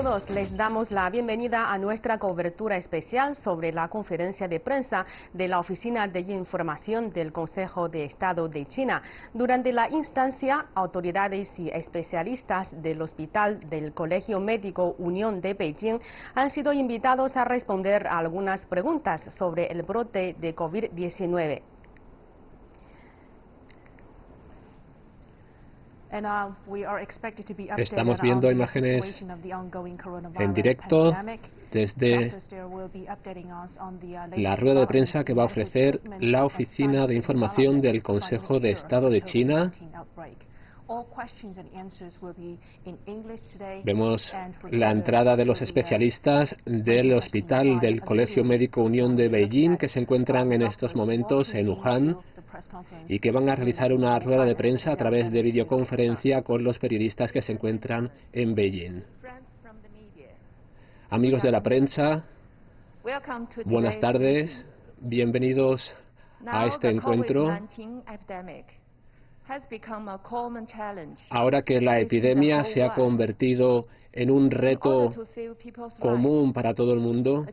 todos, les damos la bienvenida a nuestra cobertura especial sobre la conferencia de prensa de la Oficina de Información del Consejo de Estado de China. Durante la instancia, autoridades y especialistas del Hospital del Colegio Médico Unión de Beijing han sido invitados a responder a algunas preguntas sobre el brote de COVID-19. Estamos viendo imágenes en directo desde la rueda de prensa que va a ofrecer la Oficina de Información del Consejo de Estado de China. Vemos la entrada de los especialistas del Hospital del Colegio Médico Unión de Beijing, que se encuentran en estos momentos en Wuhan y que van a realizar una rueda de prensa a través de videoconferencia con los periodistas que se encuentran en Beijing. Amigos de la prensa, buenas tardes, bienvenidos a este encuentro. Ahora que la epidemia se ha convertido en un reto común para todo el mundo,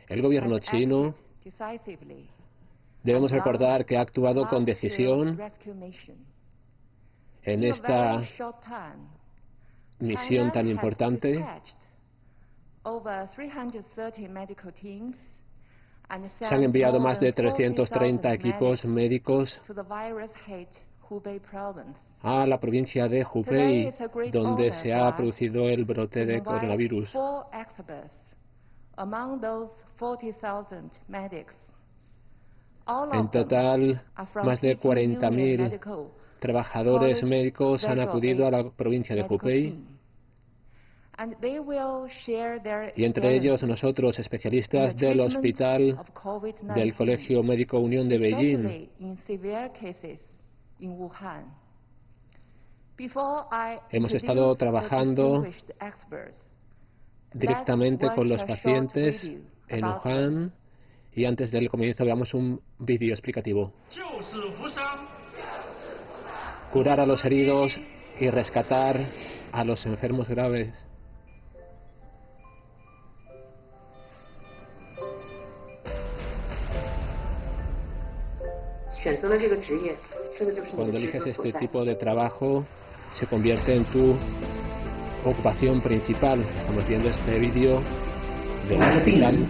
el gobierno chino, debemos recordar que ha actuado con decisión en esta misión tan importante. Se han enviado más de 330 equipos médicos a la provincia de Hubei, donde se ha producido el brote de coronavirus. En total, más de 40.000 trabajadores médicos han acudido a la provincia de Hubei. Y entre ellos nosotros, especialistas del Hospital del Colegio Médico Unión de Beijing. Hemos estado trabajando directamente con los pacientes en Wuhan y antes del comienzo veamos un vídeo explicativo. Curar a los heridos y rescatar a los enfermos graves. Cuando eliges este tipo de trabajo, se convierte en tu ocupación principal. Estamos viendo este vídeo del hospital.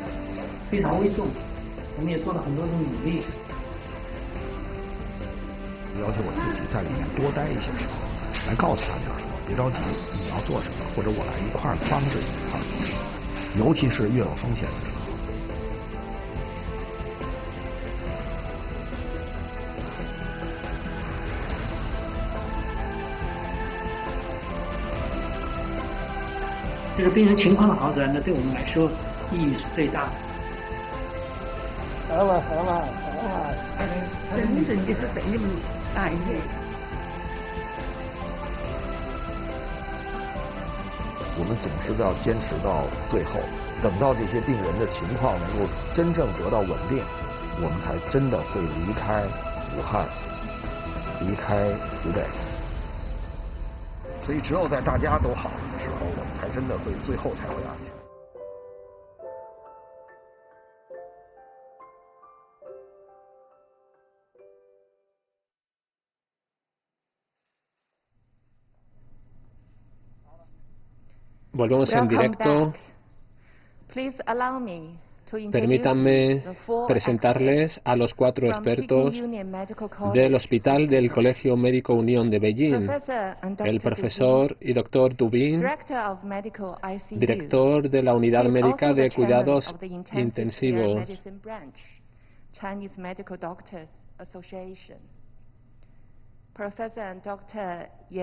Volvemos en directo. Permítanme presentarles a los 4 expertos del Hospital del Colegio Médico Unión de Beijing. El profesor y doctor Du Bin, director de la Unidad Médica de Cuidados Intensivos.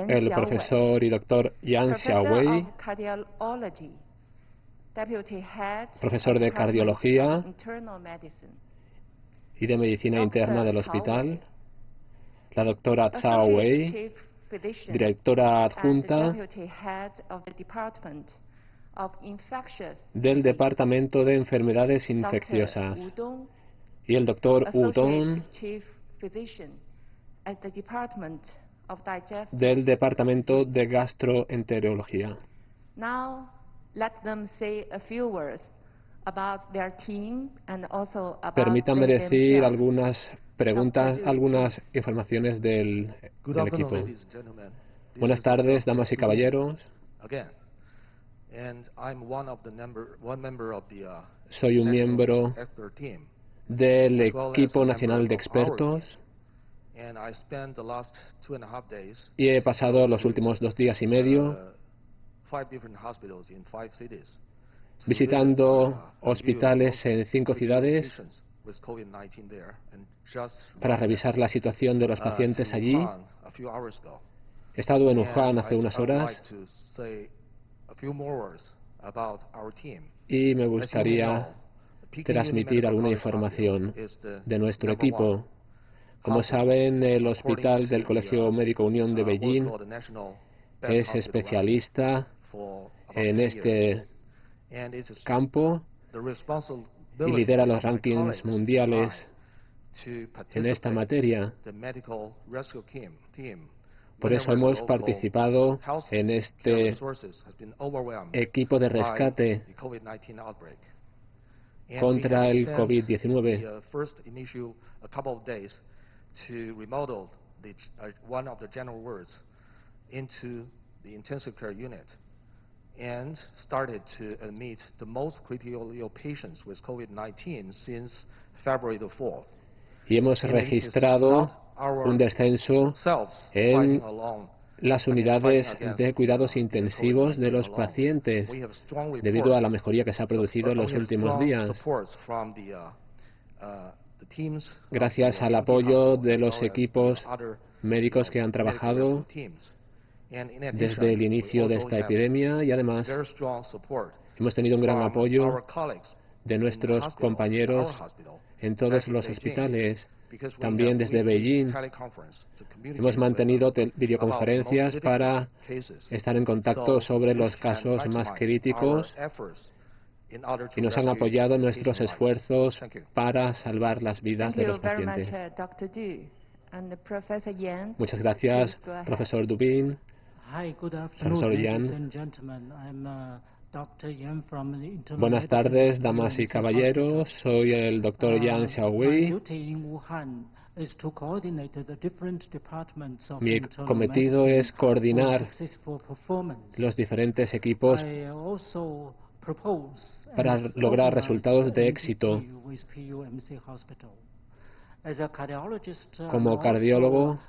El profesor y doctor Yang Xiaowei, profesor de Cardiología y de Medicina Interna del hospital. La doctora Zhao Wei, directora adjunta del Departamento de Enfermedades Infecciosas. Y el doctor Wu Dong, del Departamento de Gastroenterología. Now, let them say a few words about their team and also about Permítanme decir themselves. algunas preguntas, algunas informaciones del equipo. Buenas tardes, damas y caballeros. Soy un miembro del equipo nacional de expertos y he pasado los últimos 2 días y medio visitando hospitales en 5 ciudades para revisar la situación de los pacientes allí. He estado en Wuhan hace unas horas y me gustaría transmitir alguna información de nuestro equipo. Como saben, el Hospital del Colegio Médico Unión de Beijing es especialista en este campo y lidera los rankings mundiales en esta materia. Por eso hemos participado en este equipo de rescate contra el COVID-19. And started to admit the most critically ill patients with COVID-19 since February the 4th. Y hemos registrado un descenso en las unidades de cuidados intensivos de los pacientes debido a la mejoría que se ha producido en los últimos días. Gracias al apoyo de los equipos médicos que han trabajado desde el inicio de esta epidemia y además hemos tenido un gran apoyo de nuestros compañeros en todos los hospitales, también desde Beijing. Hemos mantenido videoconferencias para estar en contacto sobre los casos más críticos y nos han apoyado en nuestros esfuerzos para salvar las vidas de los pacientes. Muchas gracias, profesor Dubin. Profesor Yan. Buenas tardes, damas y caballeros. Soy el doctor Yan Xiaowei. Mi cometido es coordinar los diferentes equipos para lograr resultados de éxito. Como cardiólogo,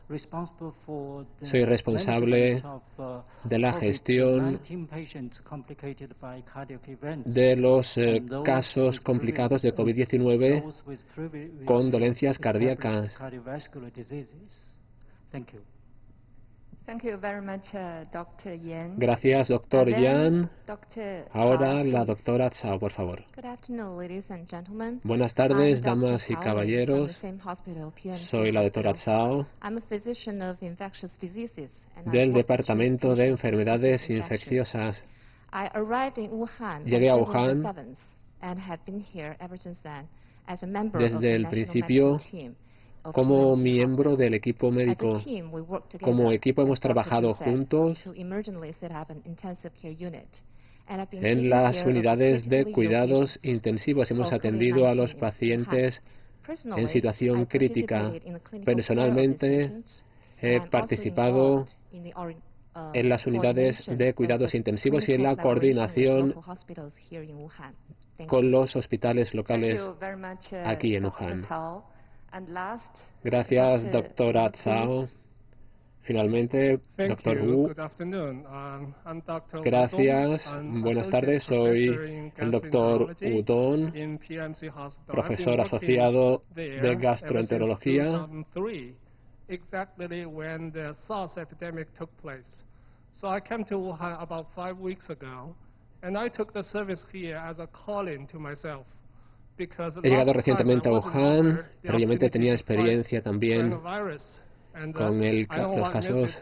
soy responsable de la gestión de los casos complicados de COVID-19 con dolencias cardíacas. Gracias, doctor Yan. Ahora la doctora Tsao, por favor. Buenas tardes, damas y caballeros. Soy la doctora Tsao del Departamento de Enfermedades Infecciosas. Llegué a Wuhan desde el principio como miembro del equipo médico. Como equipo hemos trabajado juntos en las unidades de cuidados intensivos. Hemos atendido a los pacientes en situación crítica. Personalmente he participado en las unidades de cuidados intensivos y en la coordinación con los hospitales locales aquí en Wuhan. Gracias, doctora Tsao. Finalmente, doctor Wu. Gracias. Buenas tardes. Soy el doctor Wu Don, profesor asociado de gastroenterología. Exactly when the SARS epidemic took place. So I came to Wuhan about 5 weeks ago, and I took the service here as a call-in to myself. He llegado recientemente a Wuhan, previamente tenía experiencia también con los casos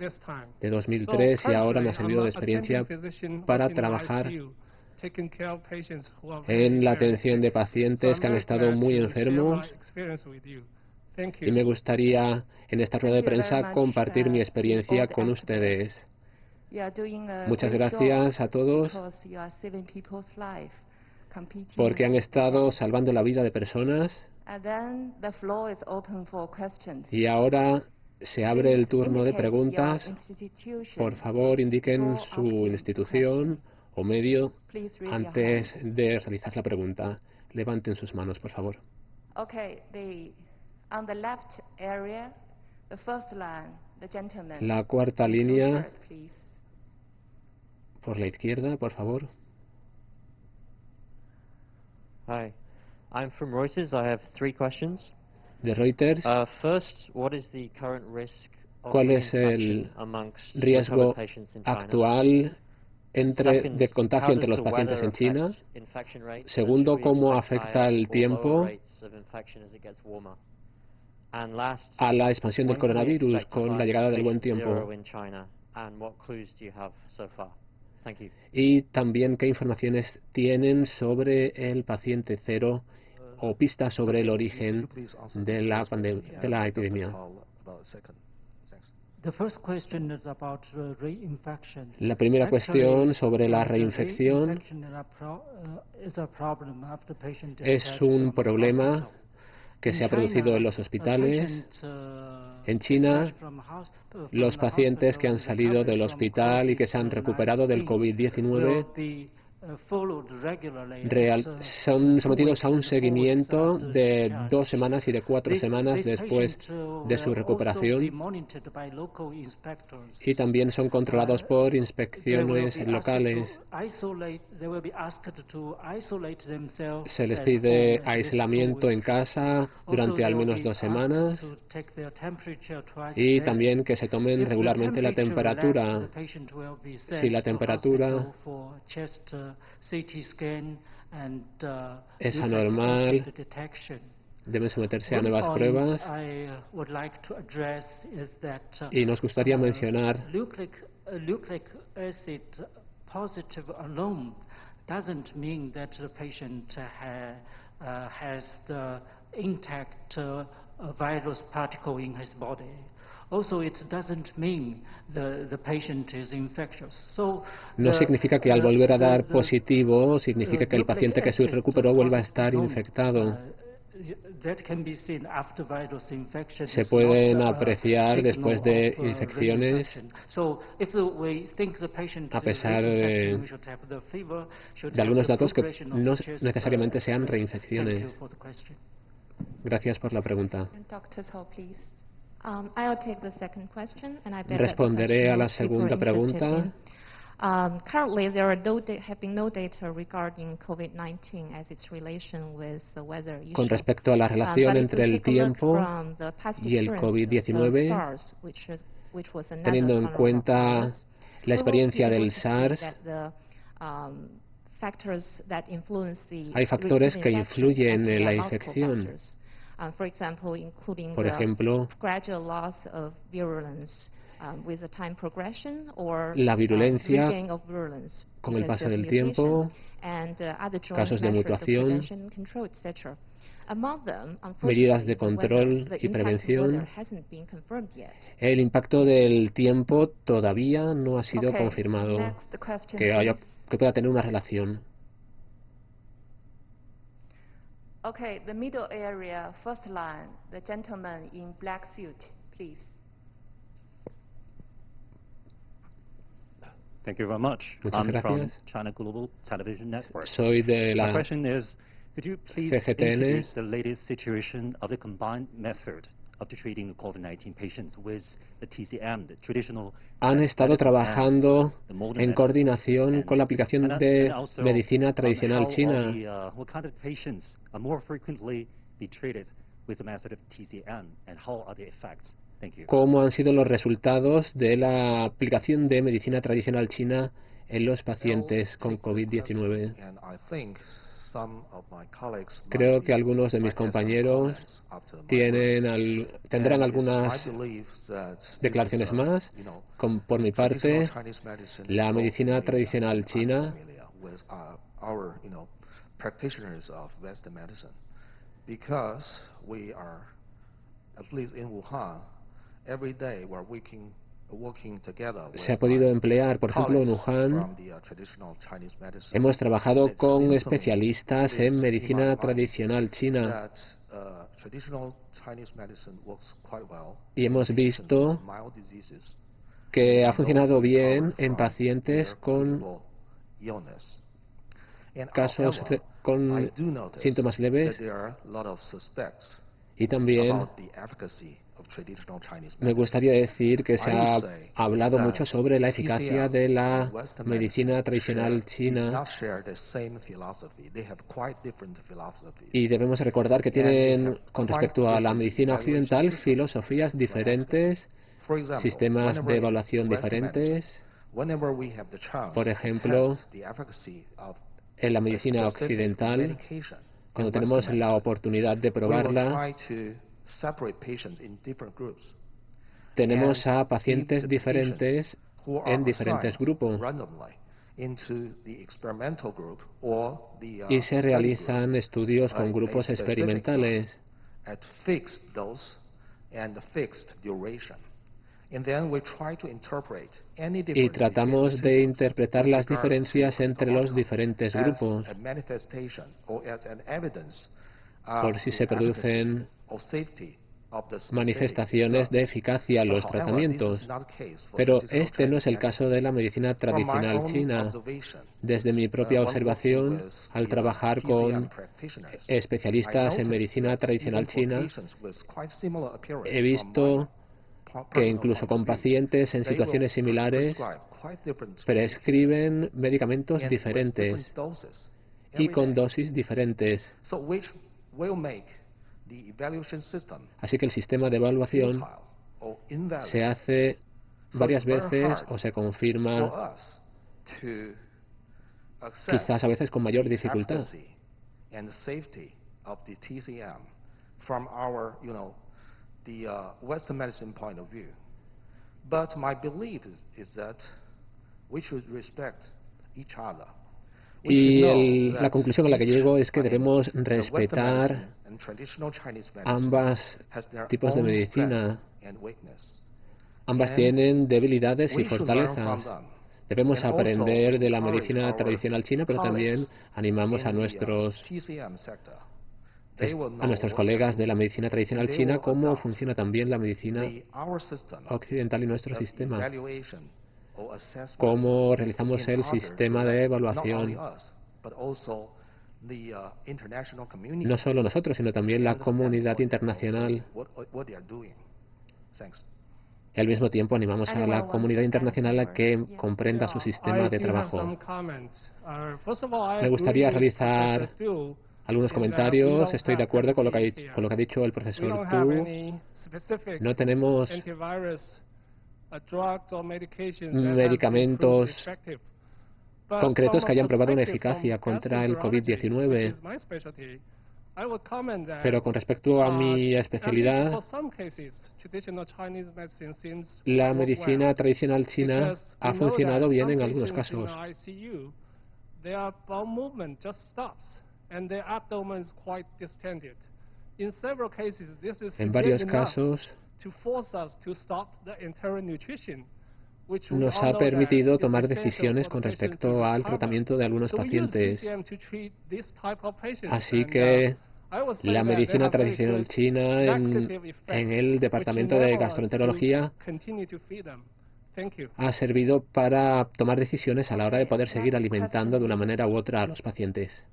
de 2003 y ahora me ha servido de experiencia para trabajar en la atención de pacientes que han estado muy enfermos y me gustaría en esta rueda de prensa compartir mi experiencia con ustedes. You are doing a Muchas great job gracias a todos because you are saving people's life, competing porque han with estado the salvando la vida de personas. And then the floor is open for questions. Y ahora se abre el turno de preguntas. Por favor, indiquen su institución o medio antes de realizar la pregunta. Levanten sus manos, por favor. Okay, on the left area, the first line, the gentleman. La cuarta in blue línea, shirt, please. por la izquierda, por favor. Hi, I'm from Reuters. I have 3 questions. De Reuters, First, what is the current risk of ¿cuál es el reinfection amongst riesgo recovered patients in China? actual de contagio how entre does los the pacientes weather en China? affect infection rates, Segundo, and should we ¿cómo expect afecta higher el or tiempo lower rates of infection as it gets warmer? And last, a la expansión del when can we coronavirus expect to con la find llegada del buen patient tiempo? zero in China, and what clues do you have so far? Thank you. Y también qué informaciones tienen sobre el paciente cero o pistas sobre el origen de la epidemia. The first question is about reinfection. La primera cuestión sobre la reinfección es un problema que se ha producido en los hospitales. En China, los pacientes que han salido del hospital y que se han recuperado del COVID-19 son sometidos a un seguimiento de 2 semanas y de 4 semanas después de su recuperación, y también son controlados por inspecciones locales. Se les pide aislamiento en casa durante al menos 2 semanas y también que se tomen regularmente la temperatura. Si la temperatura es anormal, deben someterse a nuevas pruebas. Y nos gustaría mencionar nucleic acid positive alone doesn't mean that the patient has the intact virus particle in his body. Also, it doesn't mean the patient is infectious. So, no significa que al volver a dar positivo, significa que el paciente que se recuperó vuelva a estar infectado. Se pueden apreciar después de infecciones, a pesar de algunos datos que no necesariamente sean reinfecciones. Gracias por la pregunta. Responderé a la segunda pregunta. Currently, there have been no data regarding COVID-19 as its relation with the weather issue. Con respecto a la relación entre el tiempo y el COVID-19, teniendo en cuenta la experiencia del SARS, hay factores que influyen en la infección. Por ejemplo, la virulencia con el paso del tiempo, casos de mutación, medidas de control y prevención. El impacto del tiempo todavía no ha sido confirmado que pueda tener una relación. Okay, the middle area, first line, the gentleman in black suit, please. Thank you very much. Muchas I'm from gracias. China Global Television Network. Soy de My la question is, could you please CGTN. introduce the latest situation of the combined method of treating the COVID-19 patients with the TCM, the traditional Han estado medicine, trabajando and the modern en medicine? coordinación And- con la aplicación and de also, medicina tradicional how are china. what kind of patients are more frequently be treated with the method of TCM, and how are the effects? Thank you. ¿Cómo han sido los resultados de la aplicación de medicina tradicional china en los pacientes con COVID-19? Creo que algunos de mis compañeros tendrán algunas declaraciones más. Por mi parte, la medicina tradicional china every day we're working se ha podido emplear. Por ejemplo, en Wuhan hemos trabajado con especialistas en medicina tradicional china y hemos visto que ha funcionado bien en pacientes con casos con síntomas leves, y también me gustaría decir que se ha hablado mucho sobre la eficacia de la medicina tradicional china, y debemos recordar que tienen, con respecto a la medicina occidental, filosofías diferentes, sistemas de evaluación diferentes. Por ejemplo, en la medicina occidental, cuando tenemos la oportunidad de probarla, tenemos a pacientes diferentes en diferentes grupos y se realizan estudios con grupos experimentales. Y tratamos de interpretar las diferencias entre los diferentes grupos, por si se producen manifestaciones de eficacia en los tratamientos. Pero este no es el caso de la medicina tradicional china. Desde mi propia observación, al trabajar con especialistas en medicina tradicional china, he visto que incluso con pacientes en situaciones similares prescriben medicamentos diferentes y con dosis diferentes. Así que el sistema de evaluación se hace varias veces o se confirma quizás a veces con mayor dificultad. Western medicine point of view. But my belief is that we should respect each other. Y la conclusión a la que llego es que debemos respetar ambos tipos de medicina. Ambas tienen debilidades y fortalezas. Debemos aprender de la medicina tradicional china, pero también animamos a nuestros colegas de la medicina tradicional china cómo funciona también la medicina occidental y nuestro sistema, cómo realizamos el sistema de evaluación. No solo nosotros, sino también la comunidad internacional. Y al mismo tiempo animamos a la comunidad internacional a que comprenda su sistema de trabajo. Me gustaría realizar algunos comentarios. Estoy de acuerdo con lo que ha dicho el profesor Tu. No tenemos medicamentos concretos que hayan probado una eficacia contra el COVID-19. Pero con respecto a mi especialidad, la medicina tradicional china ha funcionado bien en algunos casos. En varios casos nos ha permitido tomar decisiones con respecto al tratamiento de algunos pacientes. Así que la medicina tradicional china en el departamento de gastroenterología ha servido para tomar decisiones a la hora de poder seguir alimentando de una manera u otra a los pacientes.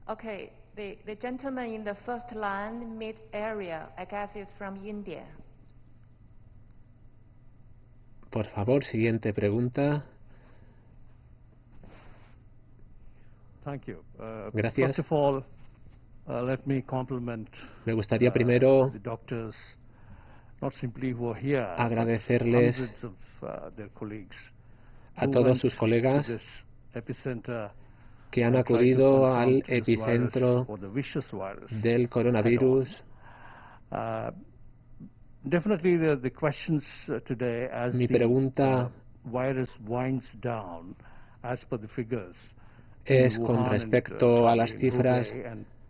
Okay, the gentleman in the first line, mid area, I guess is from India. Por favor, siguiente pregunta. Gracias. Me gustaría primero agradecerles a todos sus colegas que han acudido al epicentro del coronavirus. Mi pregunta es con respecto a las cifras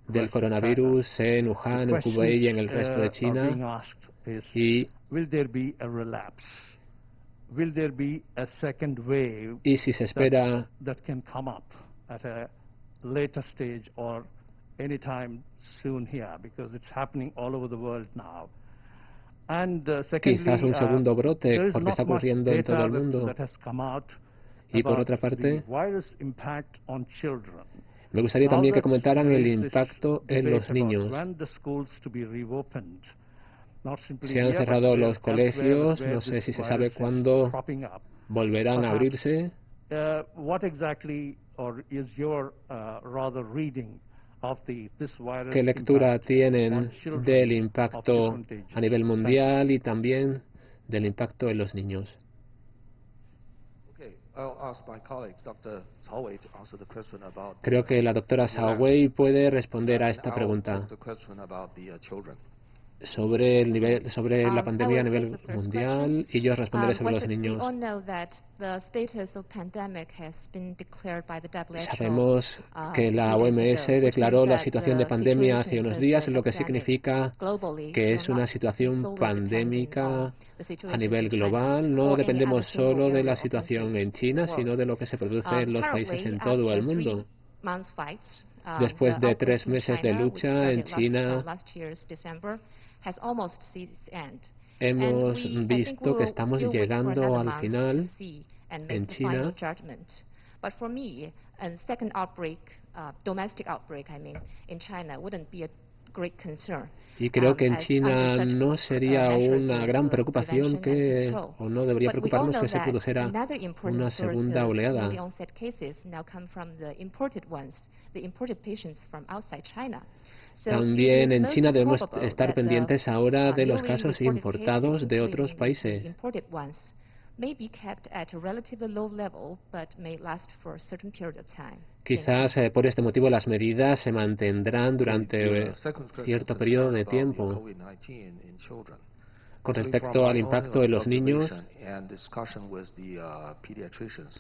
del coronavirus en Wuhan, en Hubei y en el resto de China. Y will there be a relapse? Will there be a second wave Y si se espera that can come up at a later stage or anytime soon here, because it's happening all over the world now. And secondly, quizás un segundo brote there is porque not está much ocurriendo en todo data el mundo. that has come out Y por about otra parte, the virus impact on children. me gustaría Now también que that comentaran there el is this impacto en debate los about niños. when the schools to be reopened, not simply Se han here, but cerrado where los elsewhere colegios, where no sé this si se virus sabe is cuándo cropping up. volverán a Perhaps, abrirse. What exactly, or is your rather reading of this virus ¿Qué lectura impact tienen on children del of impacto different ages? a nivel Thank you. mundial y también del impacto en los niños? Okay, I'll ask my colleague, Dr. Cao Wei, to answer the question about Creo que la doctora Zhao Wei puede responder a and esta I'll pregunta take the question about the children. sobre la I pandemia a will nivel take the first mundial y yo responderé sobre los We niños. all know that the status of pandemic has been declared by the WHO. Sabemos que la few days OMS ago, which declaró means la that situación de the pandemia situation hace unos with días, the lo que epidemic significa globally que will es una not be situación solely pandémica depending on the a situation nivel in China global. No or any dependemos other single solo de area la or situación countries en China, in the sino world. de lo que se produce en los países Currently, en todo after el mundo. 3 months fights, Después the de outbreak 3 in meses de China, which lucha en started China, last year's December, has almost seen its end. hemos I think visto que we'll estamos still wait for llegando another al month final to see and en make the final China. judgment. But for me, a second outbreak, domestic outbreak, I mean, in China wouldn't be a great concern. Y creo que en as China under such, no sería measures una of, gran preocupación prevention and control. o no debería But we all preocuparnos know que se that produjera another important una source segunda of oleada. newly onset cases now come from the imported ones, the imported patients from outside China. So También it is en most China debemos probable estar that the, pendientes ahora de los newly casos reported importados cases, de otros including the países. imported ones, may be kept at a relatively low level, but may last for a certain period of time. Quizás por este motivo las medidas se mantendrán durante cierto periodo de tiempo. Con respecto al impacto en los niños,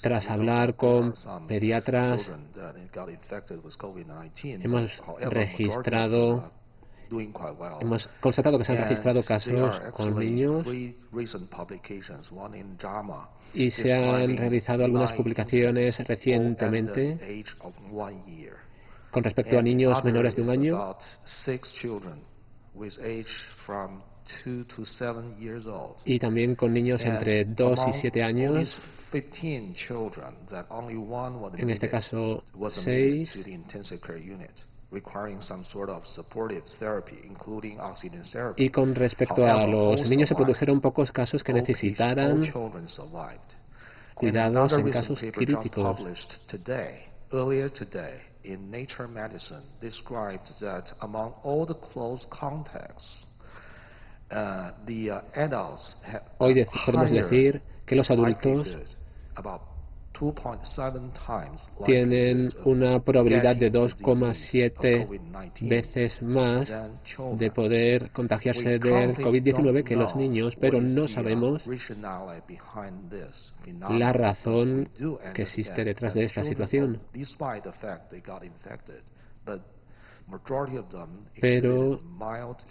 tras hablar con pediatras, hemos constatado que se han registrado casos con niños y se han realizado algunas publicaciones recientemente con respecto a niños menores de un año y también con niños entre 2 y 7 años, en este caso 6, y con respecto a los niños se produjeron pocos casos que necesitaran cuidados en casos críticos. In Nature Medicine described that among all the close contacts, the adults have Hoy podemos decir que los adultos tienen una probabilidad de 2,7 veces más de poder contagiarse del COVID-19 que los niños, pero no sabemos la razón que existe detrás de esta situación. Pero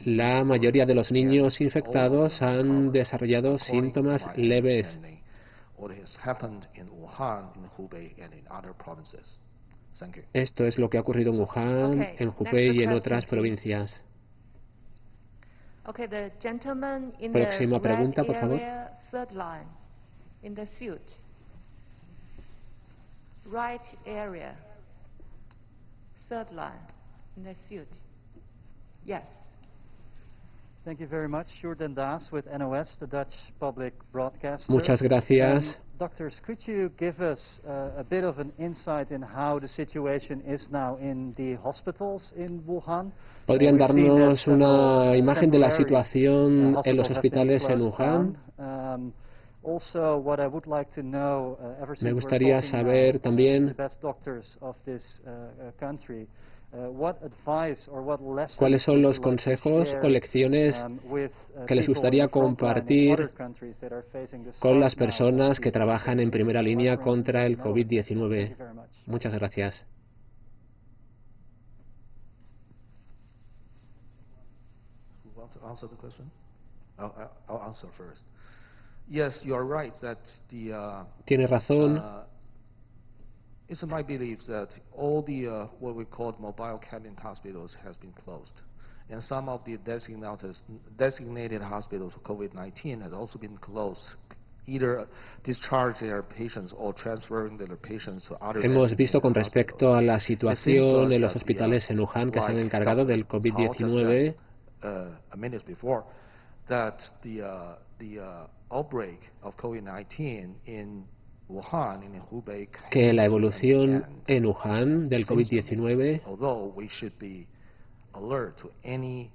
la mayoría de los niños infectados han desarrollado síntomas leves. Esto es lo que ha ocurrido en Wuhan, en Hubei y en otras provincias. Próxima pregunta, por favor. Right area, third line in the suit. Yes. Thank you very much. Sjoerd Daas with NOS, the Dutch public broadcaster. Muchas gracias. Doctors, could you give us a bit of an insight in how the situation is now in the hospitals in Wuhan? ¿Podrían darnos una imagen de la situación en los hospitales en Wuhan? Also, what I would like to know, ever since Me gustaría we're talking saber now, también the best doctors of this country, what advice or what lessons cuáles son los would you like to consejos share, o lecciones with, que les people gustaría in the front line in compartir other countries that are facing the con las start now personas of que the trabajan en primera pandemic, línea like, for instance, contra el in the Netherlands? COVID-19. Thank you very much. Muchas gracias. Who wants to answer the question? I'll answer first. Yes, you are right that Tiene razón. It's my belief that all the what we call mobile cabin hospitals has been closed, and some of the designated hospitals for COVID-19 has also been closed, either discharge their patients or transferring their patients to other. Hemos visto con respecto a la situación en los hospitales en Wuhan que se han encargado del COVID-19 minutes before that the outbreak of COVID-19 in Wuhan, in Hubei, que la evolución en Wuhan del COVID-19, although we should be alert to any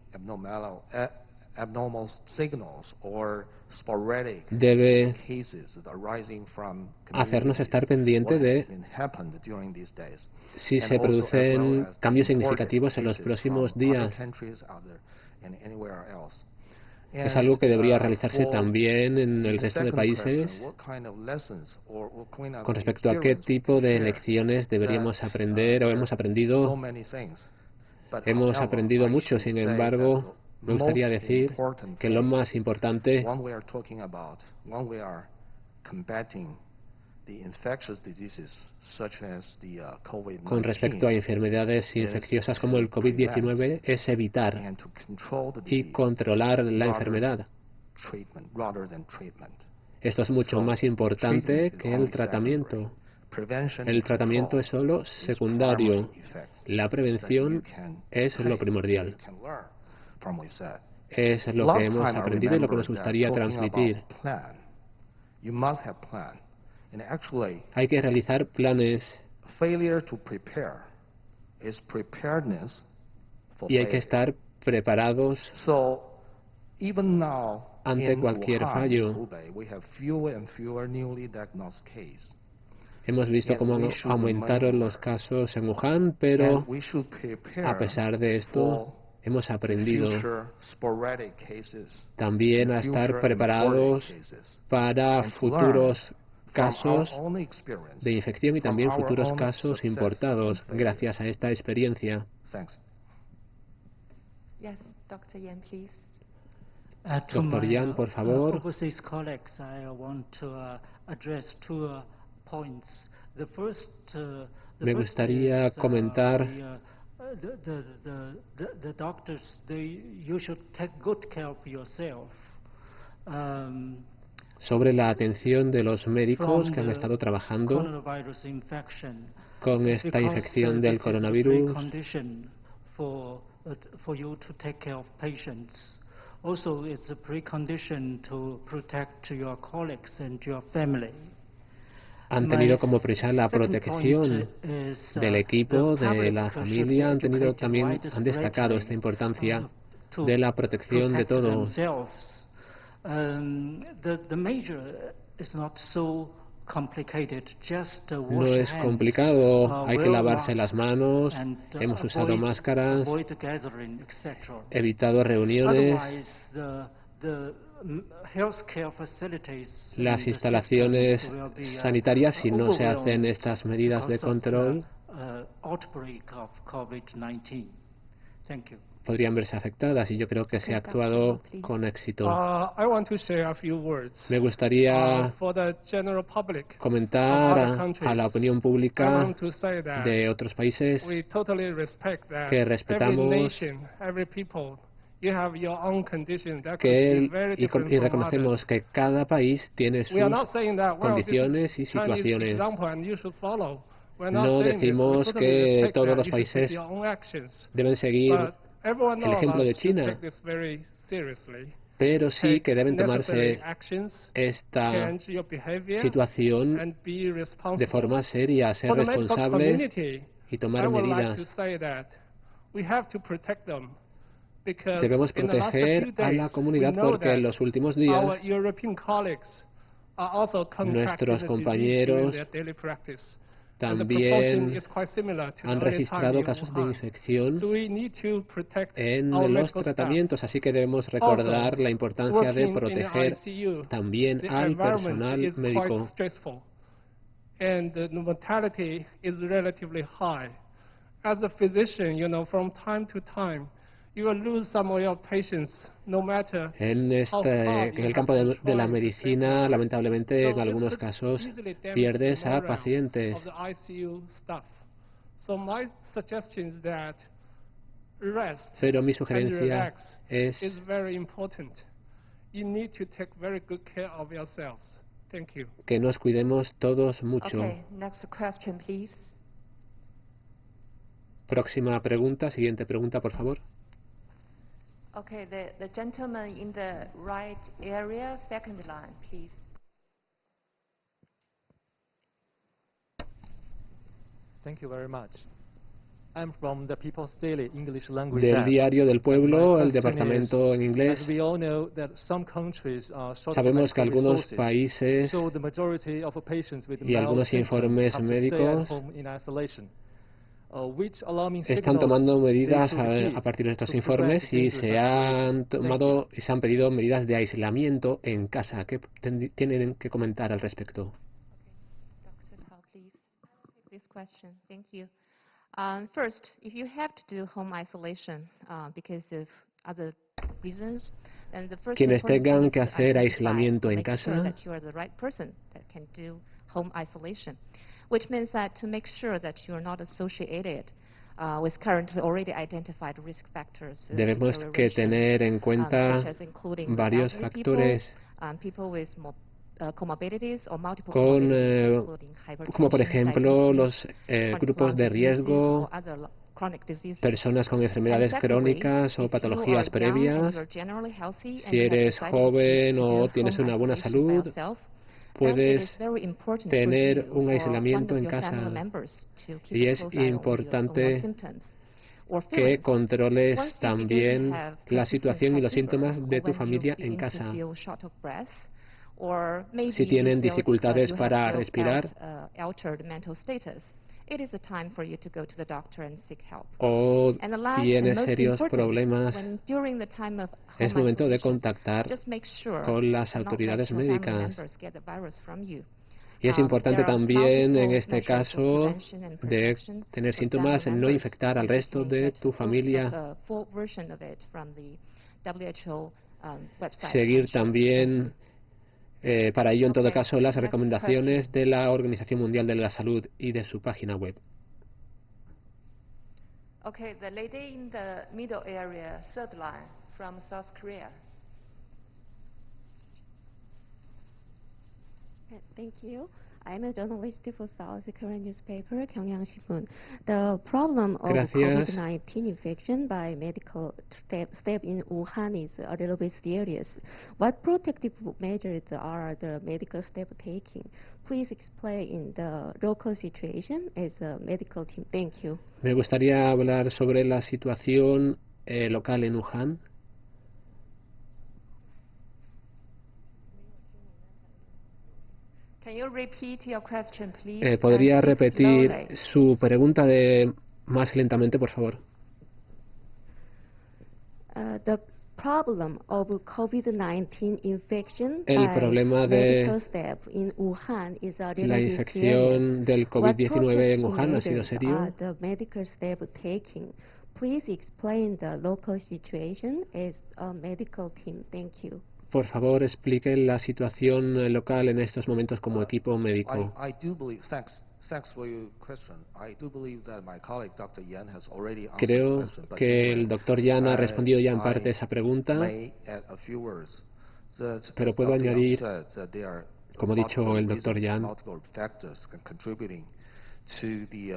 abnormal signals or sporadic debe cases arising from hacernos estar pendiente de si se producen cambios significativos en los próximos días. Es algo que debería realizarse también en el resto de países con respecto a qué tipo de lecciones deberíamos aprender o hemos aprendido. Hemos aprendido mucho, sin embargo, me gustaría decir que lo más importante con respecto a enfermedades infecciosas como el COVID-19 es evitar y controlar la enfermedad. Esto es mucho más importante que el tratamiento. El tratamiento es solo secundario. La prevención es lo primordial. Es lo que hemos aprendido y lo que nos gustaría transmitir. Hay que realizar planes y hay que estar preparados ante cualquier fallo. Hemos visto cómo aumentaron los casos en Wuhan, pero a pesar de esto hemos aprendido también a estar preparados para futuros casos de infección y también futuros casos importados gracias a esta experiencia. Dr. Yan, por favor. Me gustaría comentar the doctors, you should take good care of yourself. Sobre la atención de los médicos que han estado trabajando con esta infección del coronavirus. For you to take care of patients. Also, it's a precondition to protect your colleagues and your family. Han tenido como prioridad la protección del equipo, de la familia, han destacado esta importancia de la protección de todos. No es complicado, hay que lavarse las manos, hemos usado máscaras, evitado reuniones. Las instalaciones sanitarias, si no se hacen estas medidas de control, podrían verse afectadas, y yo creo que se ha actuado con éxito. Me gustaría comentar a la opinión pública de otros países que respetamos y reconocemos que cada país tiene sus condiciones y situaciones. No decimos que todos los países deben seguir el ejemplo de China, pero sí que deben tomarse esta situación de forma seria, ser responsables y tomar medidas. Debemos proteger a la comunidad porque en los últimos días nuestros compañeros también han registrado casos de infección en los tratamientos, así que debemos recordar la importancia de proteger también al personal médico. As a physician, from time to time, En el campo de la medicina, lamentablemente, en algunos casos, pierdes a pacientes. Pero mi sugerencia es que nos cuidemos todos mucho. Okay, next question, please. Próxima pregunta, siguiente pregunta, por favor. Okay, the gentleman in the right area, second line, please. Thank you very much. I'm from the People's Daily English Language Del app. Diario del Pueblo, el My question departamento en inglés. As we all know that some countries are short of Sabemos que medical algunos resources, países so the majority of patients with y mild algunos symptoms informes have to stay at médicos home in isolation. Which alarming están signals tomando they medidas should give a partir de estos to prevent informes y dangerous se han isolation? Thank tomado y se han pedido medidas de aislamiento en casa. ¿Qué tienen que comentar al respecto? Dr. Tao, please take this question. Thank you. First, if you have to do home isolation because of other reasons, then the first Quienes important tengan thing que is to hacer identify aislamiento and en make sure casa, that you are the right person that can do home isolation, which means that to make sure that you are not associated with currently already identified risk factors. debemos que tener en cuenta such as including varios elderly factores people with comorbidities or multiple con, comorbidities, including como por hypertension, ejemplo diabetes, los chronic grupos lung de diseases, riesgo, or other chronic diseases. personas con enfermedades And secondly, crónicas o if you patologías are young and previas. you are generally healthy and Si you have eres decided joven to do o tienes home una buena isolation by salud, yourself, puedes then it is very important for tener you un or aislamiento one en of your family casa. members to keep Y a es close eye on your importante symptoms or que feelings. controles Once you begin to también have la persistent situación y high los fever, síntomas de or tu when you familia en begin to casa. feel short of breath, or maybe Si you tienen felt, dificultades you have para felt respirar altered mental status, it is a time for you to go to the doctor and seek help. o And the last and tienes most serios important, problemas, when during the time of es home momento de isolation, contactar just make sure con las not let autoridades your family médicas. members get the virus from you. Y es importante There are también en multiple este measures of caso prevention and de protection tener for síntomas, family no members. infectar al And you resto can de get tu proof familia. of a full version of it from the WHO website. Seguir I'm sure. también, para ello en todo Okay, caso, las next recomendaciones de la Organización Mundial de la Salud y de su página web. Okay, the lady in the middle area, third line, from South Korea. Thank you. I'm a journalist for South Korean newspaper, Gyeongyang Shimbun. The problem of Gracias. COVID-19 infection by medical staff in Wuhan is a little bit serious. What protective measures are the medical staff taking? Please explain the local situation as a medical team. Thank you. Me gustaría hablar sobre la situación local en Wuhan. Can you repeat your question, please? ¿Podría And speak repetir slowly. su pregunta más lentamente, por favor? The problem of COVID-19 infection El by problema medical de staff in Wuhan is a little la bit infección serious. del What COVID-19 en protective Wuhan ha sido measures serio. are the medical staff taking? Please explain the local situation as a medical team. Thank you. Por favor, explique la situación local en estos momentos como equipo médico. I do believe, thanks for your question. I do believe that my colleague Dr. Yan has already answered the Creo question. But que anyway, el doctor Yan ha respondido ya en parte I esa pregunta, may add a few words. pero As puedo Dr. Yang añadir, said, that there are como ha dicho multiple el doctor reasons, Yan, multiple factors contributing to the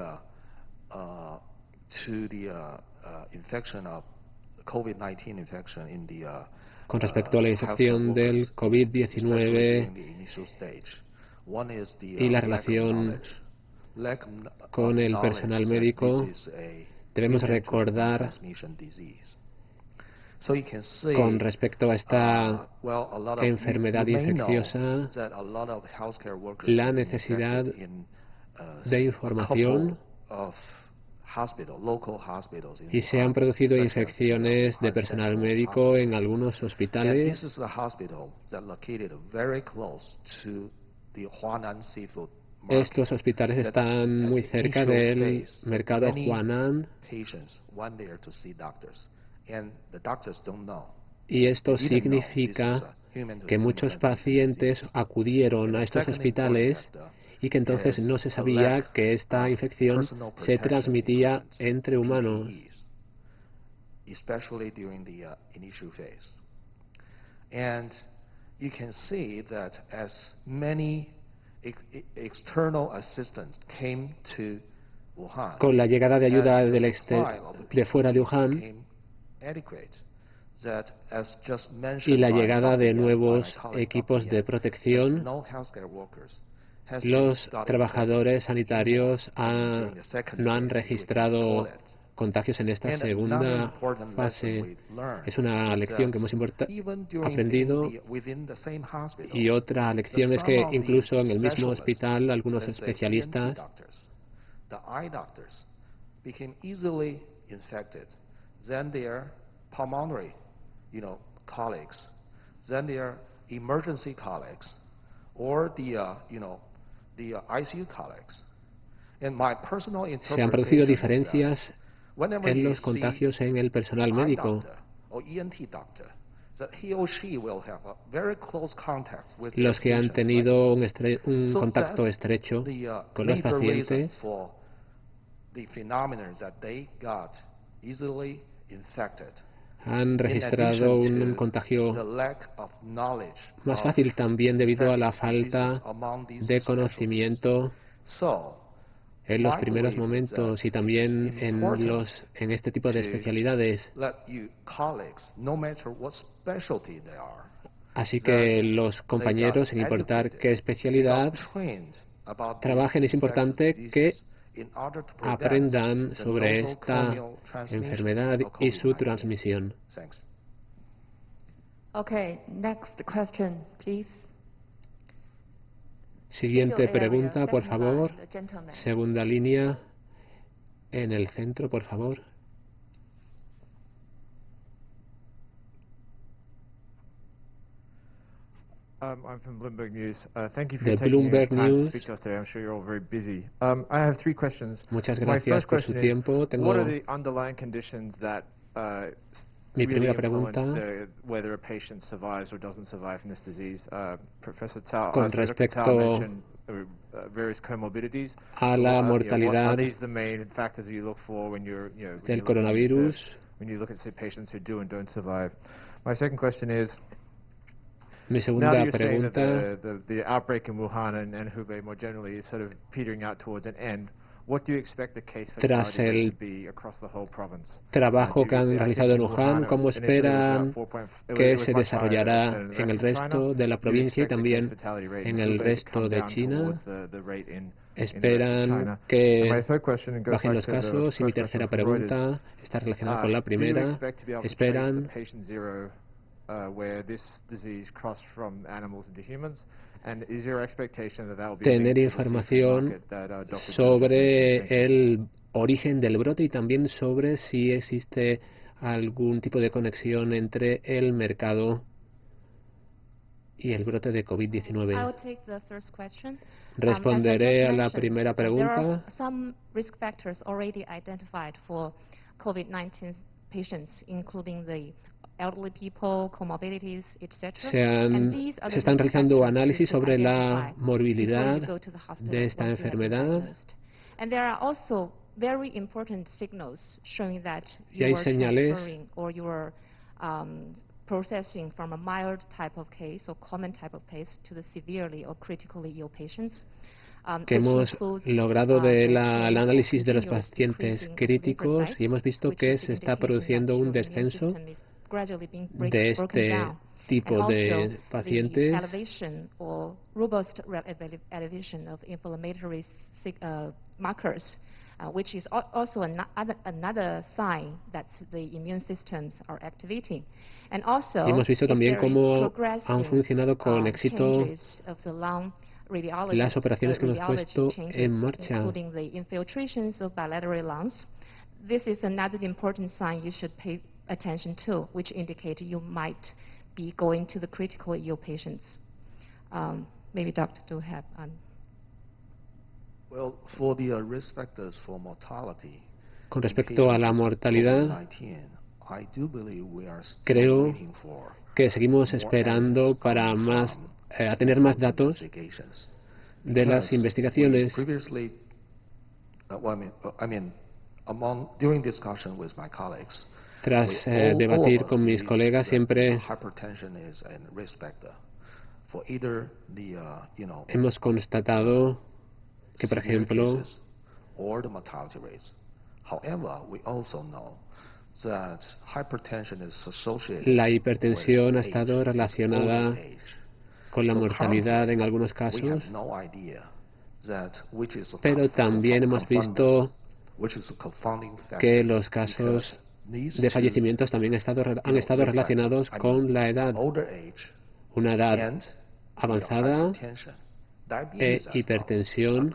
infection of COVID-19 infection in the con respecto a la infección del especially COVID-19 during the initial stage. One is the y la lack of relación knowledge. Lack of con el knowledge personal that médico, this is a debemos human-to-human recordar transmission disease. So you can say, con respecto a esta well, a lot of enfermedad you may know infecciosa, that a lot of healthcare workers la have been necesidad infected in, de a información couple of local hospitals in y se han Wuhan, producido such as the infecciones de Wuhan personal Central médico Hospital. en algunos And this hospitales. is a hospital that located very close to the Huanan seafood market. Estos hospitales That están at muy the cerca initial del phase, mercado many Huanan. patients went there to see doctors. Y esto significa que muchos pacientes acudieron a estos hospitales y que entonces no se sabía que esta infección se transmitía entre humanos. Especially during the initial phase. And you can see that as many external assistance came to Wuhan, con la llegada de ayuda de fuera de Wuhan y la llegada de nuevos equipos de protección, los trabajadores sanitarios no han registrado contagios en esta segunda fase. Es una lección que hemos aprendido, y otra lección es que incluso en el mismo hospital algunos especialistas se han producido diferencias en los contagios en el personal médico. Los que han tenido un contacto estrecho con los pacientes han registrado un contagio más fácil, también debido a la falta de conocimiento en los primeros momentos y también en este tipo de especialidades. Así que los compañeros, sin importar qué especialidad trabajen, es importante que aprendan sobre esta enfermedad y su transmisión. Okay, next question, please. Siguiente pregunta, por favor. Segunda línea, en el centro, por favor. I'm from Bloomberg News. Thank you for De taking Bloomberg time to News. speak to us today. I'm sure you're all very busy. I have three questions. Muchas My gracias first por su question tiempo. is, what are the underlying conditions that Mi really primera influence pregunta, whether a patient survives or doesn't survive from this disease? Professor Tao, con Dr. respecto Tao mentioned various comorbidities. a la Are mortalidad these the main factors that you look for when you're, del coronavirus? when you look at say, patients who do and don't survive? My second question is, Mi now segunda that you're saying that pregunta, the outbreak in Wuhan and Hubei more generally is sort of petering out towards an end, what do you expect the case tras fatality rate el to be across the whole province? trabajo que han realizado en Wuhan, ¿cómo esperan que se desarrollará en el resto de la provincia y también en el resto de China? ¿Esperan que bajen los casos? Y mi tercera pregunta está relacionada con la primera. ¿Esperan where this disease crossed from animals into humans? And is your expectation that that will be tener información sobre el origen del brote y también sobre si existe algún tipo de conexión entre el mercado y el brote de COVID-19? Responderé a la primera pregunta. Some risk factors already identified for COVID-19 patients, including the elderly people, comorbidities, etc. Se están realizando análisis sobre la morbilidad de esta enfermedad. And there are also very important signals showing that Y hay you are señales transferring or you are processing from a mild type of case or common type of case to the severely or critically ill patients. Que hemos logrado del análisis de los pacientes críticos y hemos visto que se está produciendo un descenso de este tipo de pacientes. Which is also another sign that the immune systems are activating. And also, hemos visto también cómo han funcionado con éxito las operaciones que hemos puesto en marcha. Including the infiltrations of bilateral lungs. This is another important sign you should pay attention to, which indicate you might be going to the critically ill patients. Maybe Dr. Do have Well, for the risk factors for mortality, con respecto a la mortalidad Creo que seguimos esperando para a tener más datos de las investigaciones. Tras debatir con mis colegas, siempre hemos constatado que, por ejemplo, la hipertensión ha estado relacionada con la mortalidad en algunos casos, pero también hemos visto que los casos de fallecimientos también han estado relacionados con la edad, una edad avanzada e hipertensión.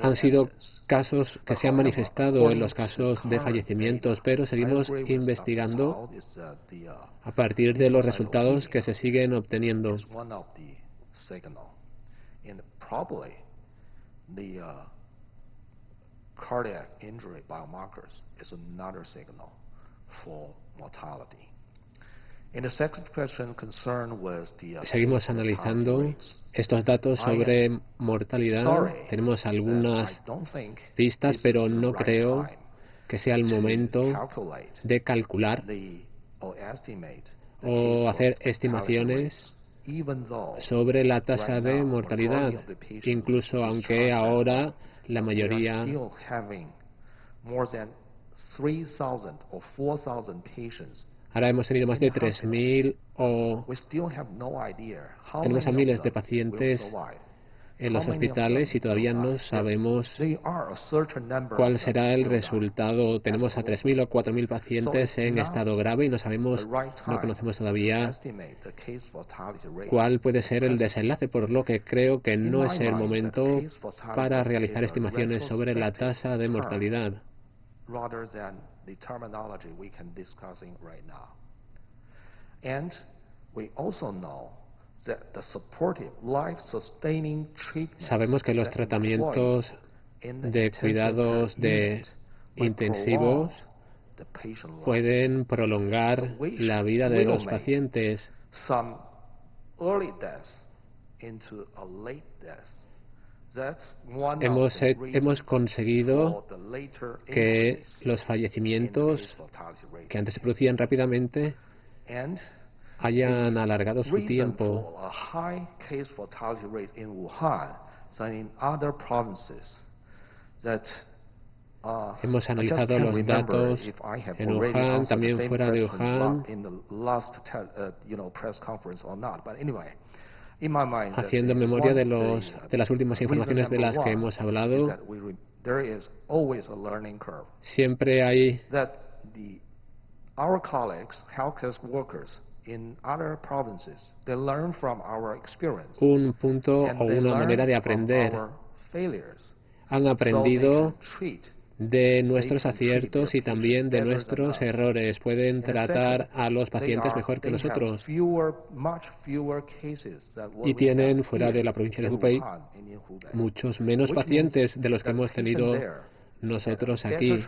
Han sido casos que se han manifestado en los casos de fallecimientos, pero seguimos investigando a partir de los resultados que se siguen obteniendo. Cardiac injury biomarkers is another signal for mortality. Seguimos analizando estos datos sobre mortalidad. Tenemos algunas pistas, pero no creo que sea el momento de calcular o hacer estimaciones sobre la tasa de mortalidad, incluso aunque ahora la mayoría ahora hemos tenido más de 3.000 o tenemos a miles de pacientes en los hospitales y todavía no sabemos cuál será el resultado. Tenemos a 3.000 o 4.000 pacientes en estado grave y no conocemos todavía cuál puede ser el desenlace, por lo que creo que no es el momento para realizar estimaciones sobre la tasa de mortalidad. The terminology we can discussing right now. And we also know that the supportive life-sustaining treatments Sabemos que los tratamientos de cuidados intensivos pueden prolongar la vida de los pacientes. Some early deaths into a late death. Hemos conseguido que los fallecimientos que antes se producían rápidamente hayan alargado su tiempo. Hemos analizado los datos en Wuhan, también fuera de Wuhan, haciendo memoria de las últimas informaciones de las que hemos hablado. Siempre hay un punto o una manera de aprender. Han aprendido de nuestros aciertos y también de nuestros errores. Pueden tratar a los pacientes mejor que nosotros. Y tienen, fuera de la provincia de Hubei, muchos menos pacientes de los que hemos tenido nosotros aquí,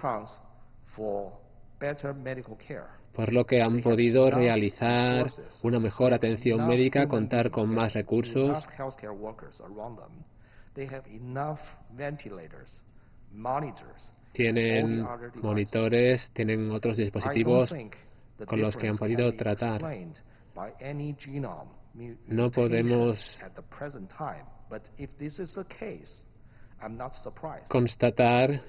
por lo que han podido realizar una mejor atención médica, contar con más recursos. Tienen monitores, tienen otros dispositivos con los que han podido tratar. No podemos constatar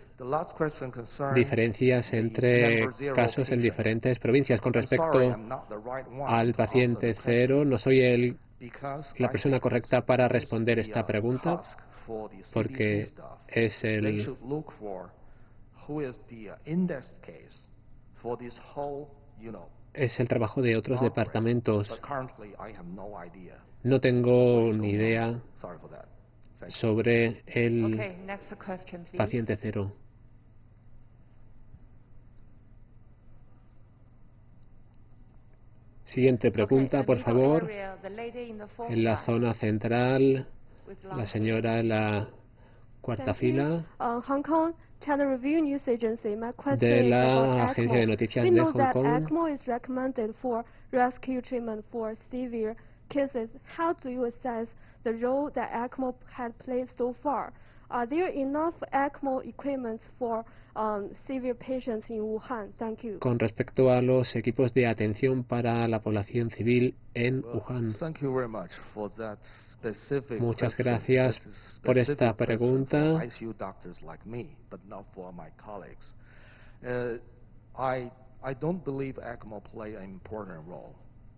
diferencias entre casos en diferentes provincias. Con respecto al paciente cero, no soy la persona correcta para responder esta pregunta, porque es el trabajo de otros departamentos. No tengo ni idea sobre el paciente cero. Siguiente pregunta, por favor. En la zona central, la señora en la cuarta fila, Hong Kong China Review News Agency. My question de is la about agencia de ECMO. noticias We de know Hong that Kong. ECMO is recommended for rescue treatment for severe cases. How do you assess the role that ECMO had played so far? Are there enough ECMO equipment for severe patients in Wuhan? Thank you. Con respecto a los equipos de atención para la población civil en Wuhan. Thank you very much for that specific Muchas question. gracias That is por specific esta question pregunta. for ICU doctors like me, but not for my colleagues. I don't believe ECMO play an important role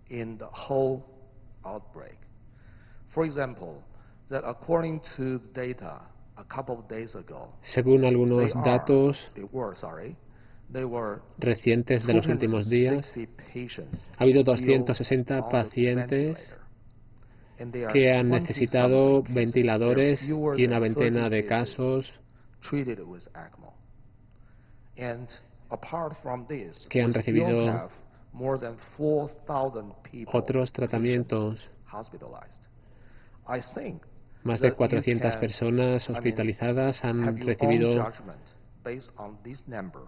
in the whole outbreak. For example, that according to data a couple of days ago, Según algunos datos they were recientes de los últimos días, 260 patients ha habido still 260 on the pacientes ventilator. And they are que han 20 necesitado something cases. ventiladores There are fewer y una than 30 veintena de cases casos treated with ECMO. And apart from this, que han we still recibido have more than 4,000 people, otros tratamientos. hospitalized. I think Más de that you 400 can, personas hospitalizadas have han your recibido own judgment based on this number,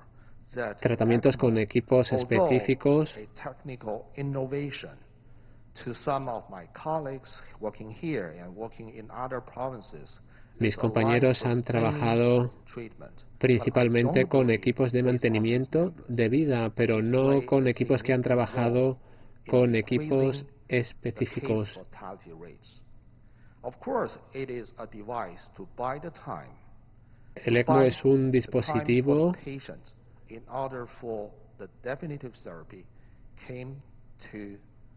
that tratamientos con ECMO, equipos although específicos. a technical innovation to some of my colleagues working here and working in other provinces. Mis compañeros han trabajado principalmente con equipos de mantenimiento de vida, pero no con equipos que han trabajado con equipos específicos. El ECMO es un dispositivo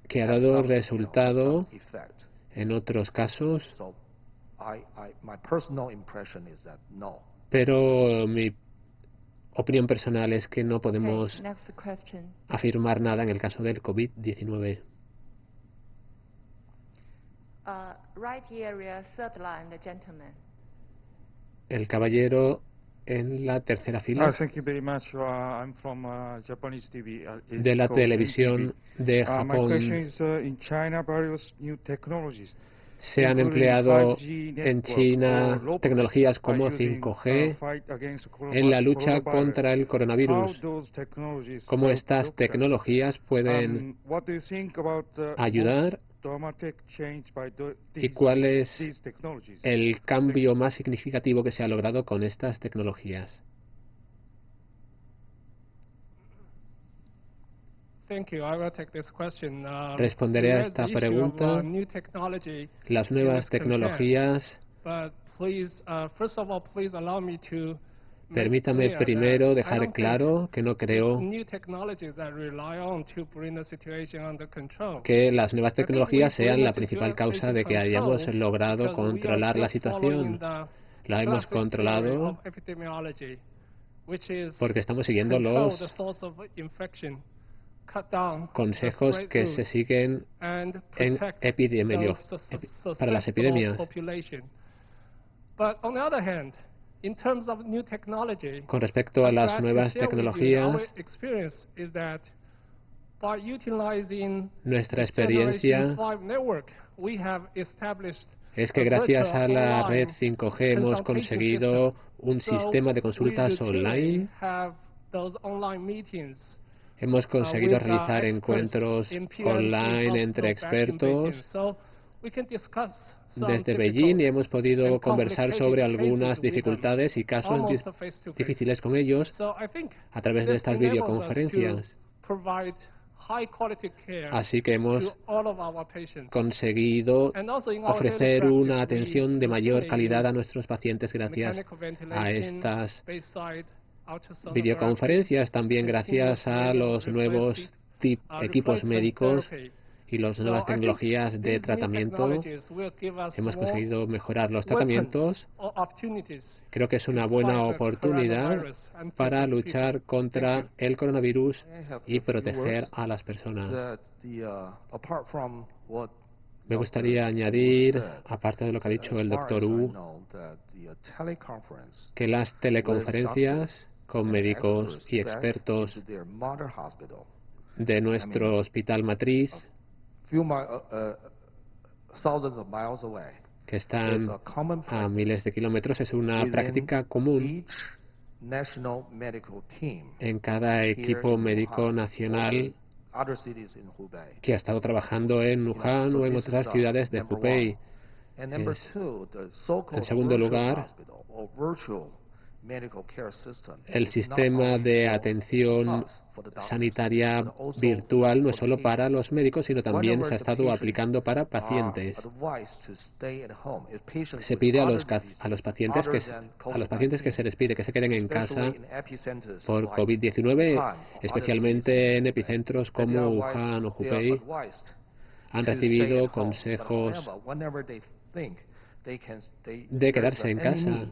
que ha dado resultado en otros casos, pero mi opinión personal es que no podemos afirmar nada en el caso del COVID-19. Right area, third line, the gentleman. El caballero en la tercera fila. Thank you very much. I'm from Japanese TV. De la televisión de My Japón. question is, in China, various new technologies. Se han empleado en China tecnologías como 5G en la lucha contra el coronavirus. ¿Cómo estas tecnologías pueden ayudar? ¿Y cuál es el cambio más significativo que se ha logrado con estas tecnologías? Responderé a esta pregunta. Las nuevas tecnologías. Permítame primero dejar claro que no creo que las nuevas tecnologías sean la principal causa de que hayamos logrado controlar la situación. La hemos controlado porque estamos siguiendo los consejos que se siguen en para las epidemias. Con respecto a las nuevas tecnologías, nuestra experiencia es que gracias a la red 5G hemos conseguido un sistema de consultas online. Hemos conseguido realizar encuentros online entre expertos desde Beijing y hemos podido conversar sobre algunas dificultades y casos difíciles con ellos a través de estas videoconferencias. Así que hemos conseguido ofrecer una atención de mayor calidad a nuestros pacientes gracias a estas videoconferencias, también gracias a los nuevos equipos médicos y las nuevas tecnologías de tratamiento. Hemos conseguido mejorar los tratamientos. Creo que es una buena oportunidad para luchar contra el coronavirus y proteger a las personas. Me gustaría añadir, aparte de lo que ha dicho el doctor Wu, que las teleconferencias con médicos y expertos de nuestro hospital matriz, que están a miles de kilómetros. Es una práctica común en cada equipo médico nacional que ha estado trabajando en Wuhan o en otras ciudades de Hubei. En segundo lugar, el sistema de atención sanitaria virtual no es solo para los médicos, sino también se ha estado aplicando para pacientes. Se pide a los pacientes que se les pide que se queden en casa por COVID-19, especialmente en epicentros como Wuhan o Hubei. Han recibido consejos de quedarse en casa,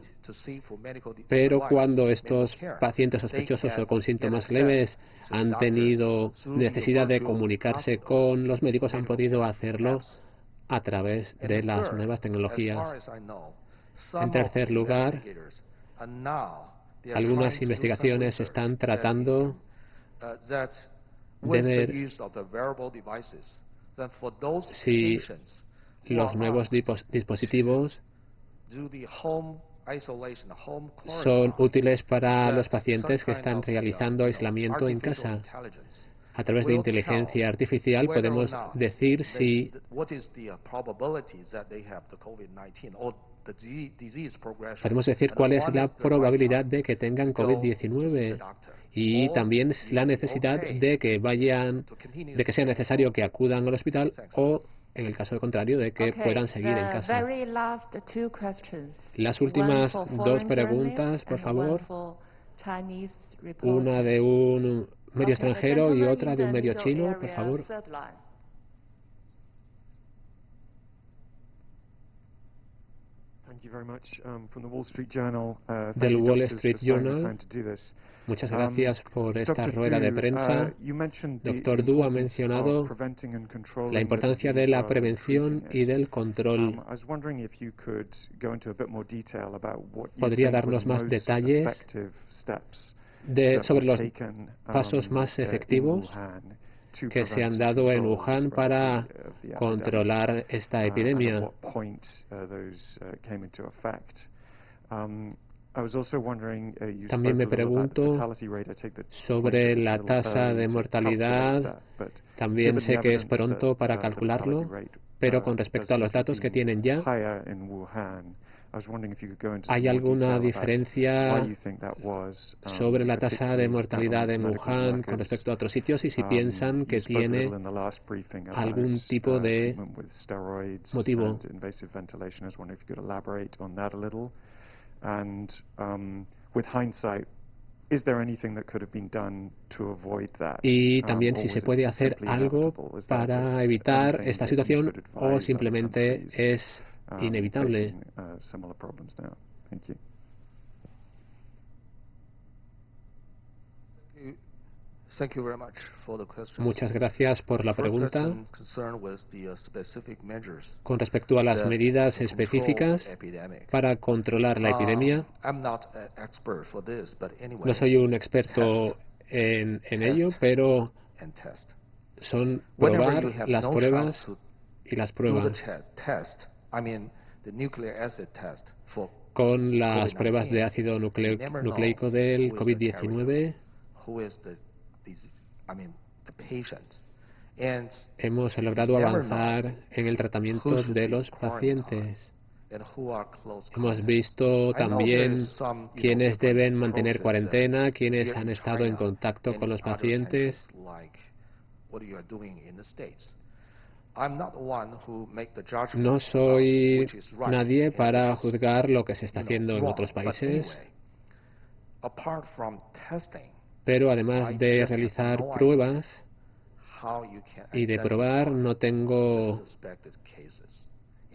pero cuando estos pacientes sospechosos o con síntomas leves han tenido necesidad de comunicarse con los médicos, han podido hacerlo a través de las nuevas tecnologías. En tercer lugar, algunas investigaciones están tratando de ver si los nuevos dispositivos son útiles para los pacientes que están realizando aislamiento en casa. A través de inteligencia artificial podemos decir si cuál es la probabilidad de que tengan COVID-19 y también la necesidad de que sea necesario que acudan al hospital o, en el caso contrario, de que puedan seguir en casa. Las últimas dos preguntas, por favor. Una de un medio extranjero y otra de un medio chino, por favor. Del Wall Street Journal. Muchas gracias por esta rueda de prensa. Doctor Du ha mencionado la importancia de la prevención y del control. ¿Podría darnos más detalles sobre los pasos más efectivos que se han dado en Wuhan para controlar esta epidemia? También me pregunto sobre la tasa de mortalidad. También sé que es pronto para calcularlo, pero con respecto a los datos que tienen ya, ¿hay alguna diferencia sobre la tasa de mortalidad en Wuhan con respecto a otros sitios y si piensan que tiene algún tipo de motivo? Y también si se puede hacer algo para evitar esta situación o simplemente es inevitable. Muchas gracias por la pregunta. Con respecto a las medidas específicas para controlar la epidemia, no soy un experto en ello, pero son probar las pruebas y las pruebas. Con las pruebas de ácido nucleico del COVID-19, hemos logrado avanzar en el tratamiento de los pacientes. Hemos visto también quiénes deben mantener cuarentena, quiénes han estado en contacto con los pacientes. No soy nadie para juzgar lo que se está haciendo en otros países, pero además de realizar pruebas y de probar, no tengo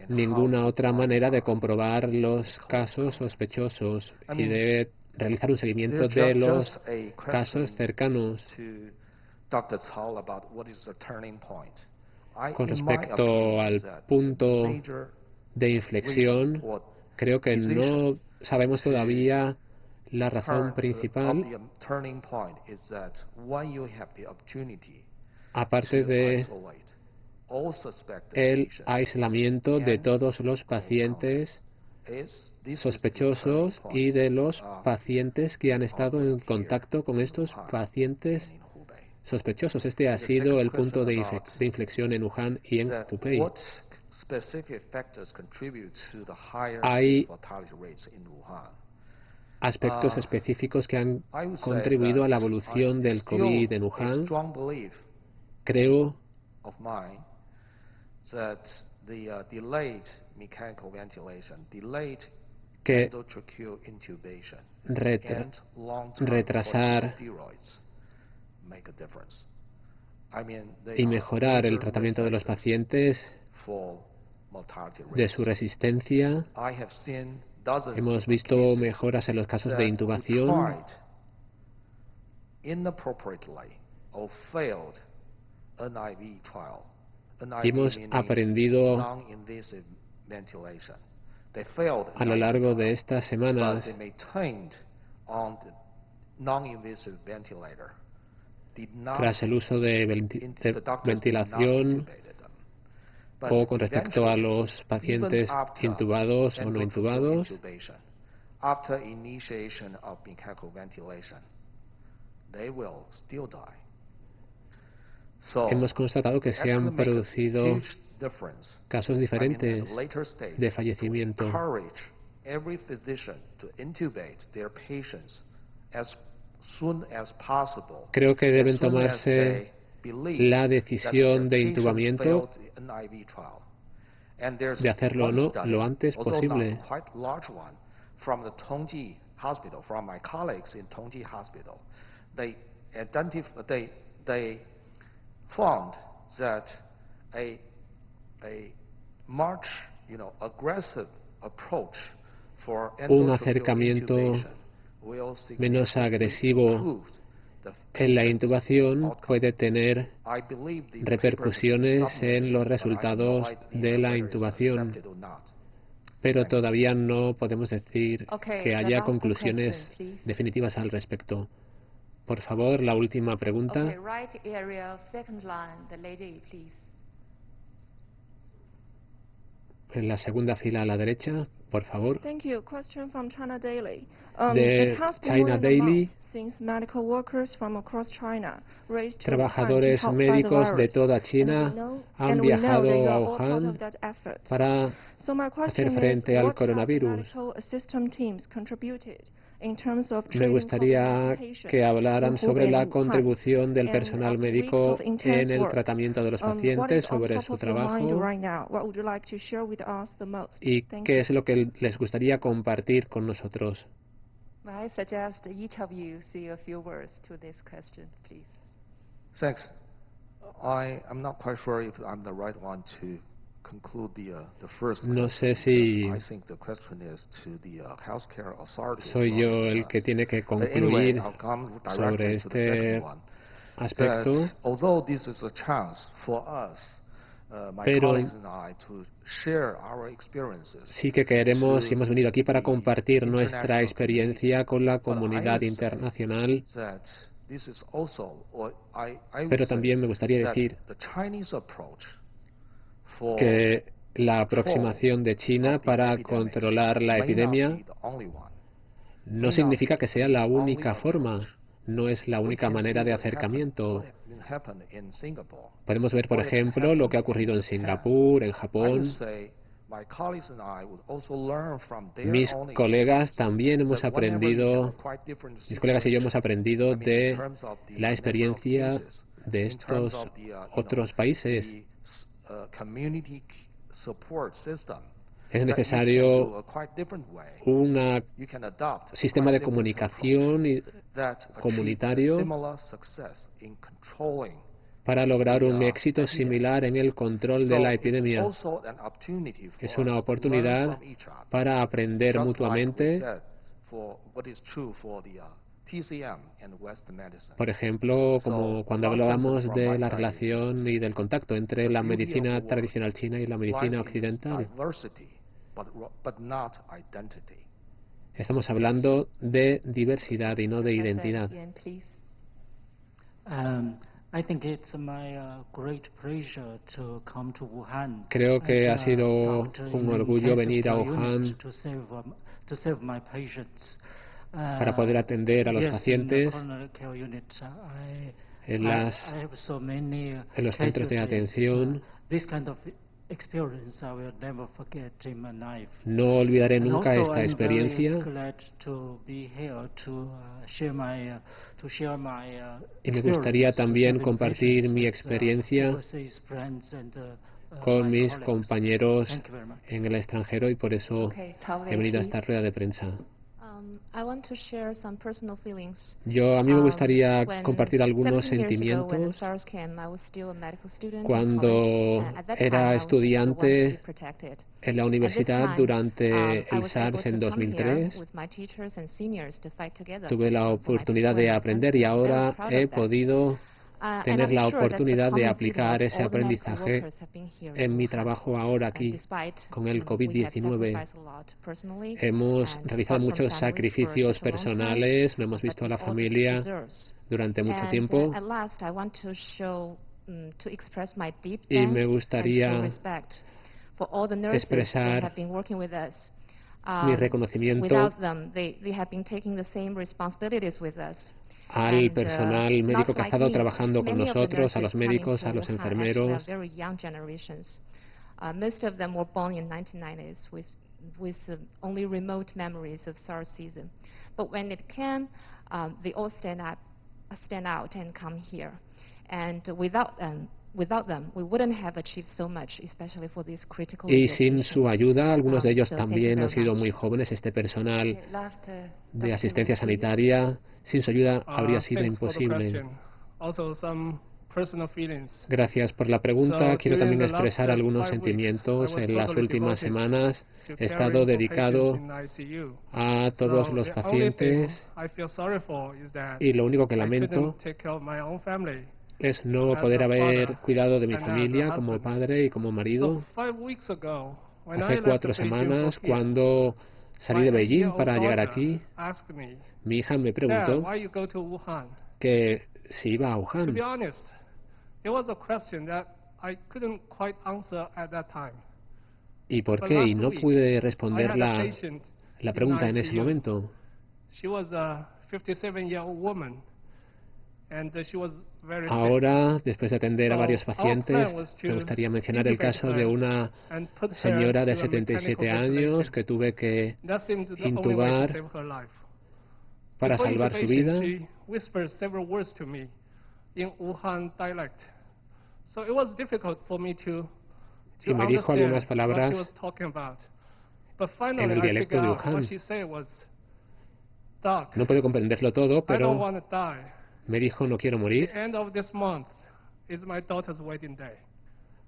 ninguna otra manera de comprobar los casos sospechosos y de realizar un seguimiento de los casos cercanos. Con respecto al punto de inflexión, creo que no sabemos todavía la razón principal, aparte de el aislamiento de todos los pacientes sospechosos y de los pacientes que han estado en contacto con estos pacientes sospechosos. Este ha sido el punto de inflexión en Wuhan y en Hubei. Hay aspectos específicos que han contribuido a la evolución del COVID en Wuhan. Creo que retrasar y mejorar el tratamiento de los pacientes de su resistencia. Hemos visto mejoras en los casos de intubación. Hemos aprendido a lo largo de estas semanas tras el uso de ventilación o con respecto a los pacientes intubados o no intubados. Hemos constatado que se han producido casos diferentes de fallecimiento. Creo que deben tomarse la decisión de intubamiento, de hacerlo o no lo antes posible. Un acercamiento menos agresivo en la intubación puede tener repercusiones en los resultados de la intubación, pero todavía no podemos decir que haya conclusiones definitivas al respecto. Por favor, la última pregunta. En la segunda fila a la derecha, por favor. De China Daily. Trabajadores médicos de toda China han viajado a Wuhan para hacer frente al coronavirus. Me gustaría que hablaran sobre la contribución del personal médico en el tratamiento de los pacientes, sobre su trabajo y qué es lo que les gustaría compartir con nosotros. I suggest each of you say a few words to this question, please. Thanks. I'm not quite sure if I'm the right one to conclude the first question. No sé si I think the question is to the healthcare authorities. Soy yo el que tiene que concluir sobre este aspecto. Although this is a chance for us, pero sí que queremos y hemos venido aquí para compartir nuestra experiencia con la comunidad internacional, pero también me gustaría decir que la aproximación de China para controlar la epidemia no significa que sea la única forma. No es la única manera de acercamiento. Podemos ver, por ejemplo, lo que ha ocurrido en Singapur, en Japón. Mis colegas también hemos aprendido, mis colegas y yo hemos aprendido de la experiencia de estos otros países. Es necesario un sistema de comunicación comunitario para lograr un éxito similar en el control de la epidemia. Es una oportunidad para aprender mutuamente. Por ejemplo, como cuando hablábamos de la relación y del contacto entre la medicina tradicional china y la medicina occidental. Estamos hablando de diversidad y no de identidad. Creo que ha sido un orgullo venir a Wuhan para poder atender a los pacientes en los centros de atención. No olvidaré nunca esta experiencia y me gustaría también compartir mi experiencia con mis compañeros en el extranjero y por eso he venido a esta rueda de prensa. A mí me gustaría compartir algunos sentimientos. Cuando era estudiante en la universidad durante el SARS en 2003, tuve la oportunidad de aprender y ahora he podido tener la oportunidad de aplicar ese aprendizaje en mi trabajo ahora aquí con el COVID-19. Hemos realizado muchos sacrificios personales, no hemos visto a la familia durante mucho tiempo y me gustaría expresar mi reconocimiento al personal médico que ha estado trabajando con nosotros, a los médicos, a los enfermeros. Most of them were born in 1990s with only remote memories of SARS season. But when it came, they all stand out and come here. And without them, we wouldn't have achieved so much, especially for these critical y sin su ayuda, algunos de ellos también han sido muy jóvenes, este personal de asistencia sanitaria, sin su ayuda habría sido imposible. Gracias por la pregunta. Quiero también expresar algunos sentimientos. En las últimas semanas he estado dedicado a todos los pacientes y lo único que lamento es no poder haber cuidado de mi familia como padre y como marido. Hace 4 semanas, cuando salí de Beijing para llegar aquí, mi hija me preguntó que si iba a Wuhan. ¿Y por qué? Y no pude responder la pregunta en ese momento. Ahora, después de atender a varios pacientes, me gustaría mencionar el caso de una señora de 77 años que tuve que intubar para salvar su vida. Y me dijo algunas palabras en el dialecto de Wuhan. No puedo comprenderlo todo, pero me dijo, no quiero morir,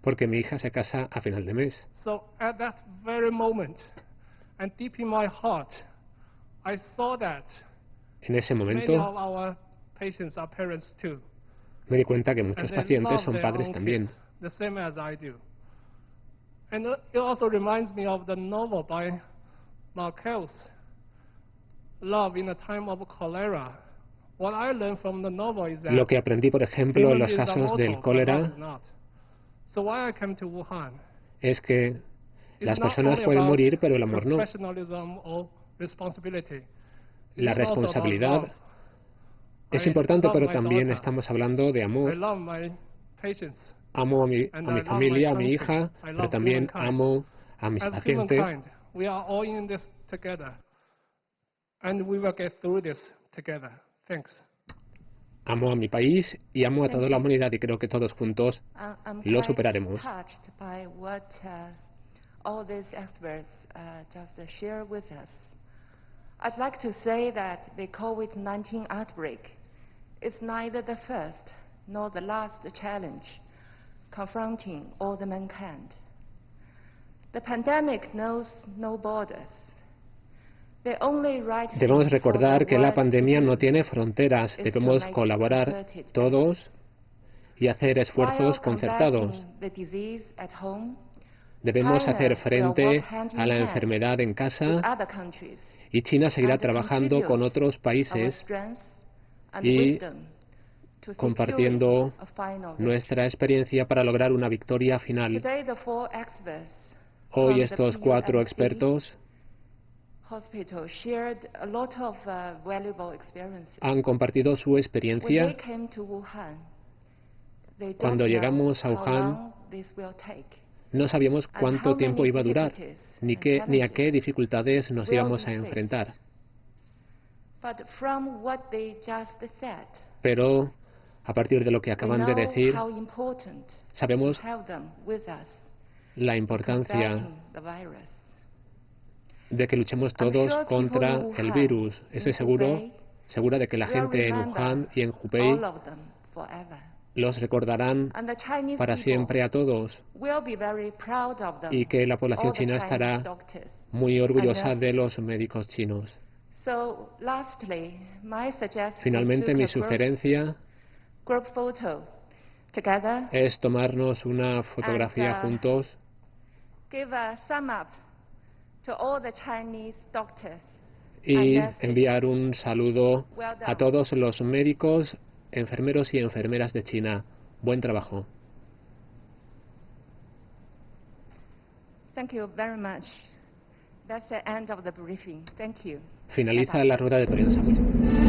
porque mi hija se casa a final de mes. En ese momento me di cuenta que muchos pacientes son padres también. Lo que aprendí, por ejemplo, en los casos del cólera es que las personas pueden morir, pero el amor no. La responsabilidad es importante, pero también estamos hablando de amor. Amo a mi familia, a mi hija, pero también amo a mis pacientes. Amo a mi país y amo a toda la humanidad y creo que todos juntos lo superaremos. I'd like to say that the COVID-19 outbreak is neither the first nor the last challenge confronting all the mankind. The pandemic knows no borders. Debemos recordar que la pandemia no tiene fronteras. Debemos colaborar todos y hacer esfuerzos concertados. Debemos hacer frente a la enfermedad en casa y China seguirá trabajando con otros países y compartiendo nuestra experiencia para lograr una victoria final. Today, the 4 experts Hoy from estos the 4 PUMC expertos hospital shared a lot of valuable experiences. han compartido su When experiencia. they came to Wuhan, they don't Cuando llegamos a know how Wuhan, long this will take. no sabíamos And cuánto how tiempo many iba a durar, difficulties ni a qué dificultades nos will íbamos we a face. enfrentar. But from what they just said, Pero, a partir de lo que we acaban de know decir, how important sabemos to have them with us la in importancia combating the virus. de que luchemos I'm todos sure contra people in el Wuhan, virus. Estoy in segura de que la will gente en remember Wuhan y en Hubei all of them forever. los recordarán And the Chinese para people siempre a todos, will be very proud of them, y que la población all the china Chinese estará doctors muy and orgullosa nurses. de los médicos chinos. So, lastly, my suggestion Finalmente, mi sugerencia group photo together es tomarnos una fotografía and, juntos give a sum up to all the Chinese doctors y and nurses. enviar un saludo Well done. a todos los médicos, enfermeros y enfermeras de China. Buen trabajo. Thank you very much. That's the end of the briefing. Thank you. Finaliza la rueda de prensa. Muchas gracias.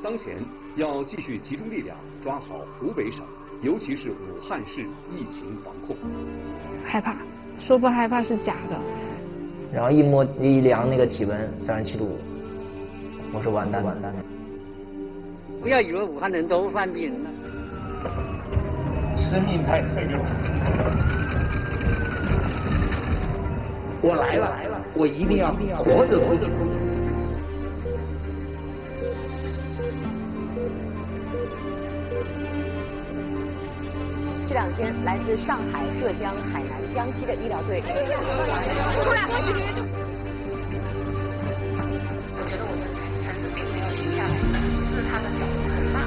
当前要继续集中力量抓好湖北省，尤其是武汉市疫情防控。害怕，说不害怕是假的。然后一量那个体温37.5度，我说完蛋了。不要以为武汉人都犯病了。生命太脆弱。我来了，我一定要活着出去。这两天，来自上海、浙江、海南、江西的医疗队，我觉得我们城市并没有停下来，是他的脚步很慢。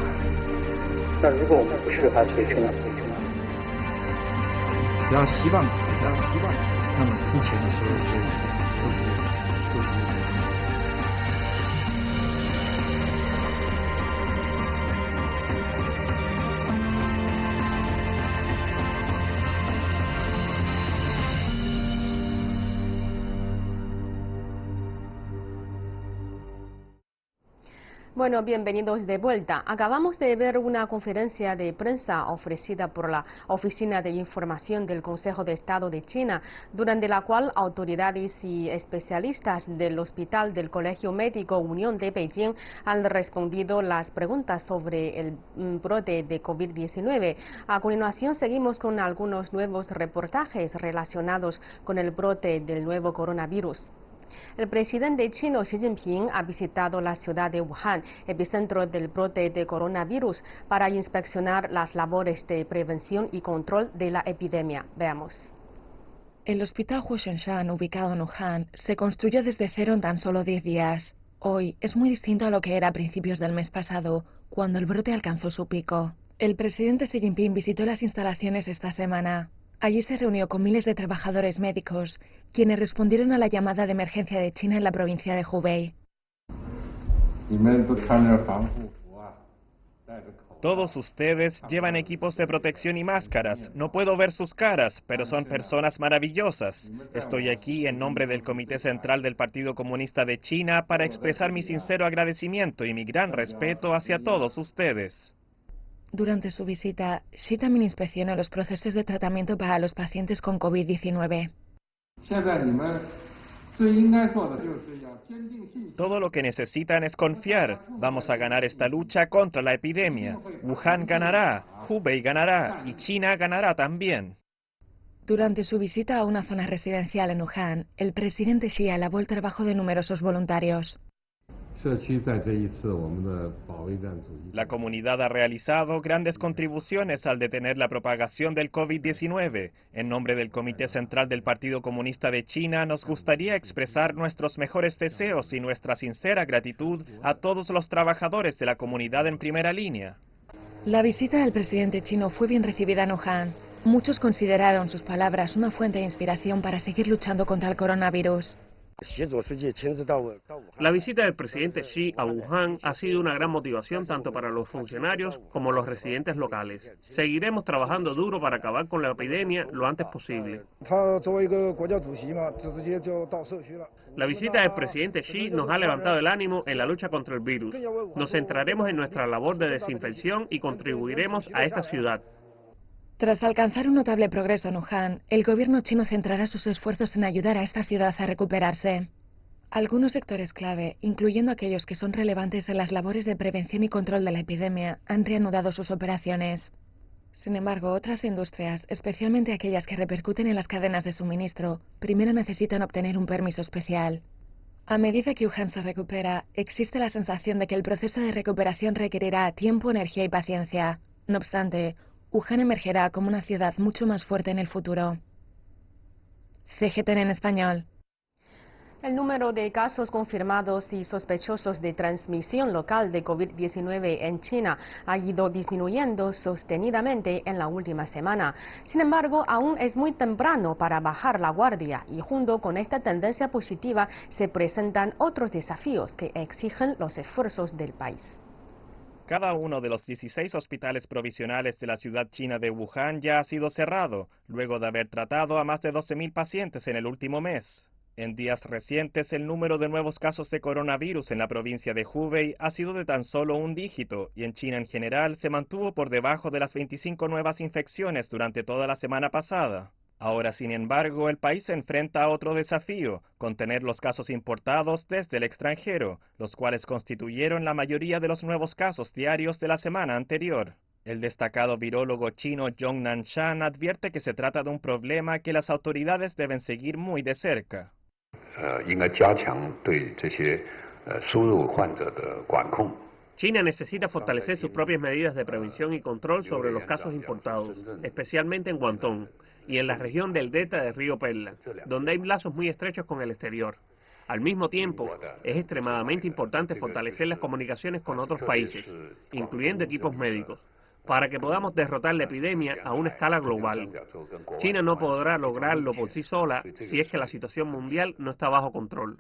那如果我们不是他推出呢？只要希望，那么之前的所有事都是Bueno, bienvenidos de vuelta. Acabamos de ver una conferencia de prensa ofrecida por la Oficina de Información del Consejo de Estado de China, durante la cual autoridades y especialistas del Hospital del Colegio Médico Unión de Beijing han respondido las preguntas sobre el brote de COVID-19. A continuación seguimos con algunos nuevos reportajes relacionados con el brote del nuevo coronavirus. El presidente chino Xi Jinping ha visitado la ciudad de Wuhan, epicentro del brote de coronavirus, para inspeccionar las labores de prevención y control de la epidemia. Veamos. El hospital Huoshenshan, ubicado en Wuhan, se construyó desde cero en tan solo 10 días. Hoy es muy distinto a lo que era a principios del mes pasado, cuando el brote alcanzó su pico. El presidente Xi Jinping visitó las instalaciones esta semana. Allí se reunió con miles de trabajadores médicos, quienes respondieron a la llamada de emergencia de China en la provincia de Hubei. Todos ustedes llevan equipos de protección y máscaras. No puedo ver sus caras, pero son personas maravillosas. Estoy aquí en nombre del Comité Central del Partido Comunista de China para expresar mi sincero agradecimiento y mi gran respeto hacia todos ustedes. Durante su visita, Xi también inspeccionó los procesos de tratamiento para los pacientes con COVID-19. Todo lo que necesitan es confiar. Vamos a ganar esta lucha contra la epidemia. Wuhan ganará, Hubei ganará y China ganará también. Durante su visita a una zona residencial en Wuhan, el presidente Xi alabó el trabajo de numerosos voluntarios. La comunidad ha realizado grandes contribuciones al detener la propagación del COVID-19. En nombre del Comité Central del Partido Comunista de China, nos gustaría expresar nuestros mejores deseos y nuestra sincera gratitud a todos los trabajadores de la comunidad en primera línea. La visita del presidente chino fue bien recibida en Wuhan. Muchos consideraron sus palabras una fuente de inspiración para seguir luchando contra el coronavirus. La visita del presidente Xi a Wuhan ha sido una gran motivación tanto para los funcionarios como los residentes locales. Seguiremos trabajando duro para acabar con la epidemia lo antes posible. La visita del presidente Xi nos ha levantado el ánimo en la lucha contra el virus. Nos centraremos en nuestra labor de desinfección y contribuiremos a esta ciudad. Tras alcanzar un notable progreso en Wuhan, el gobierno chino centrará sus esfuerzos en ayudar a esta ciudad a recuperarse. Algunos sectores clave, incluyendo aquellos que son relevantes en las labores de prevención y control de la epidemia, han reanudado sus operaciones. Sin embargo, otras industrias, especialmente aquellas que repercuten en las cadenas de suministro, primero necesitan obtener un permiso especial. A medida que Wuhan se recupera, existe la sensación de que el proceso de recuperación requerirá tiempo, energía y paciencia. No obstante, Wuhan emergerá como una ciudad mucho más fuerte en el futuro. CGTN en español. El número de casos confirmados y sospechosos de transmisión local de COVID-19 en China ha ido disminuyendo sostenidamente en la última semana. Sin embargo, aún es muy temprano para bajar la guardia y junto con esta tendencia positiva se presentan otros desafíos que exigen los esfuerzos del país. Cada uno de los 16 hospitales provisionales de la ciudad china de Wuhan ya ha sido cerrado, luego de haber tratado a más de 12.000 pacientes en el último mes. En días recientes, el número de nuevos casos de coronavirus en la provincia de Hubei ha sido de tan solo un dígito, y en China en general se mantuvo por debajo de las 25 nuevas infecciones durante toda la semana pasada. Ahora, sin embargo, el país se enfrenta a otro desafío, contener los casos importados desde el extranjero, los cuales constituyeron la mayoría de los nuevos casos diarios de la semana anterior. El destacado virólogo chino Zhong Nanshan advierte que se trata de un problema que las autoridades deben seguir muy de cerca. China necesita fortalecer sus propias medidas de prevención y control sobre los casos importados, especialmente en Guangdong y en la región del delta del río Perla, donde hay lazos muy estrechos con el exterior. Al mismo tiempo, es extremadamente importante fortalecer las comunicaciones con otros países, incluyendo equipos médicos, para que podamos derrotar la epidemia a una escala global. China no podrá lograrlo por sí sola si es que la situación mundial no está bajo control.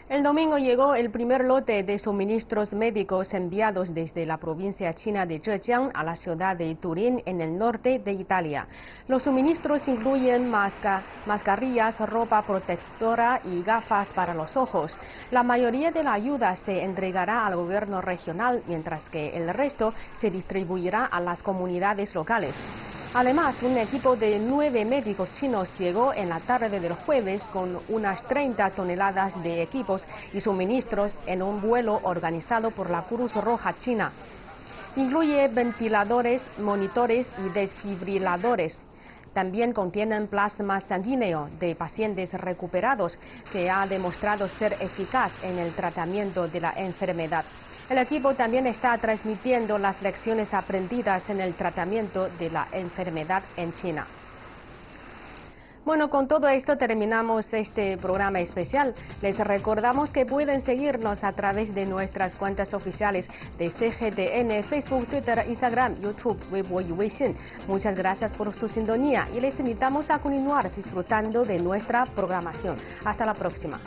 El domingo llegó el primer lote de suministros médicos enviados desde la provincia china de Zhejiang a la ciudad de Turín, en el norte de Italia. Los suministros incluyen mascarillas, ropa protectora y gafas para los ojos. La mayoría de la ayuda se entregará al gobierno regional, mientras que el resto se distribuirá a las comunidades locales. Además, un equipo de 9 médicos chinos llegó en la tarde del jueves con unas 30 toneladas de equipos y suministros en un vuelo organizado por la Cruz Roja China. Incluye ventiladores, monitores y desfibriladores. También contienen plasma sanguíneo de pacientes recuperados, que ha demostrado ser eficaz en el tratamiento de la enfermedad. El equipo también está transmitiendo las lecciones aprendidas en el tratamiento de la enfermedad en China. Bueno, con todo esto terminamos este programa especial. Les recordamos que pueden seguirnos a través de nuestras cuentas oficiales de CGTN, Facebook, Twitter, Instagram, YouTube, Weibo y Weixin. Muchas gracias por su sintonía y les invitamos a continuar disfrutando de nuestra programación. Hasta la próxima.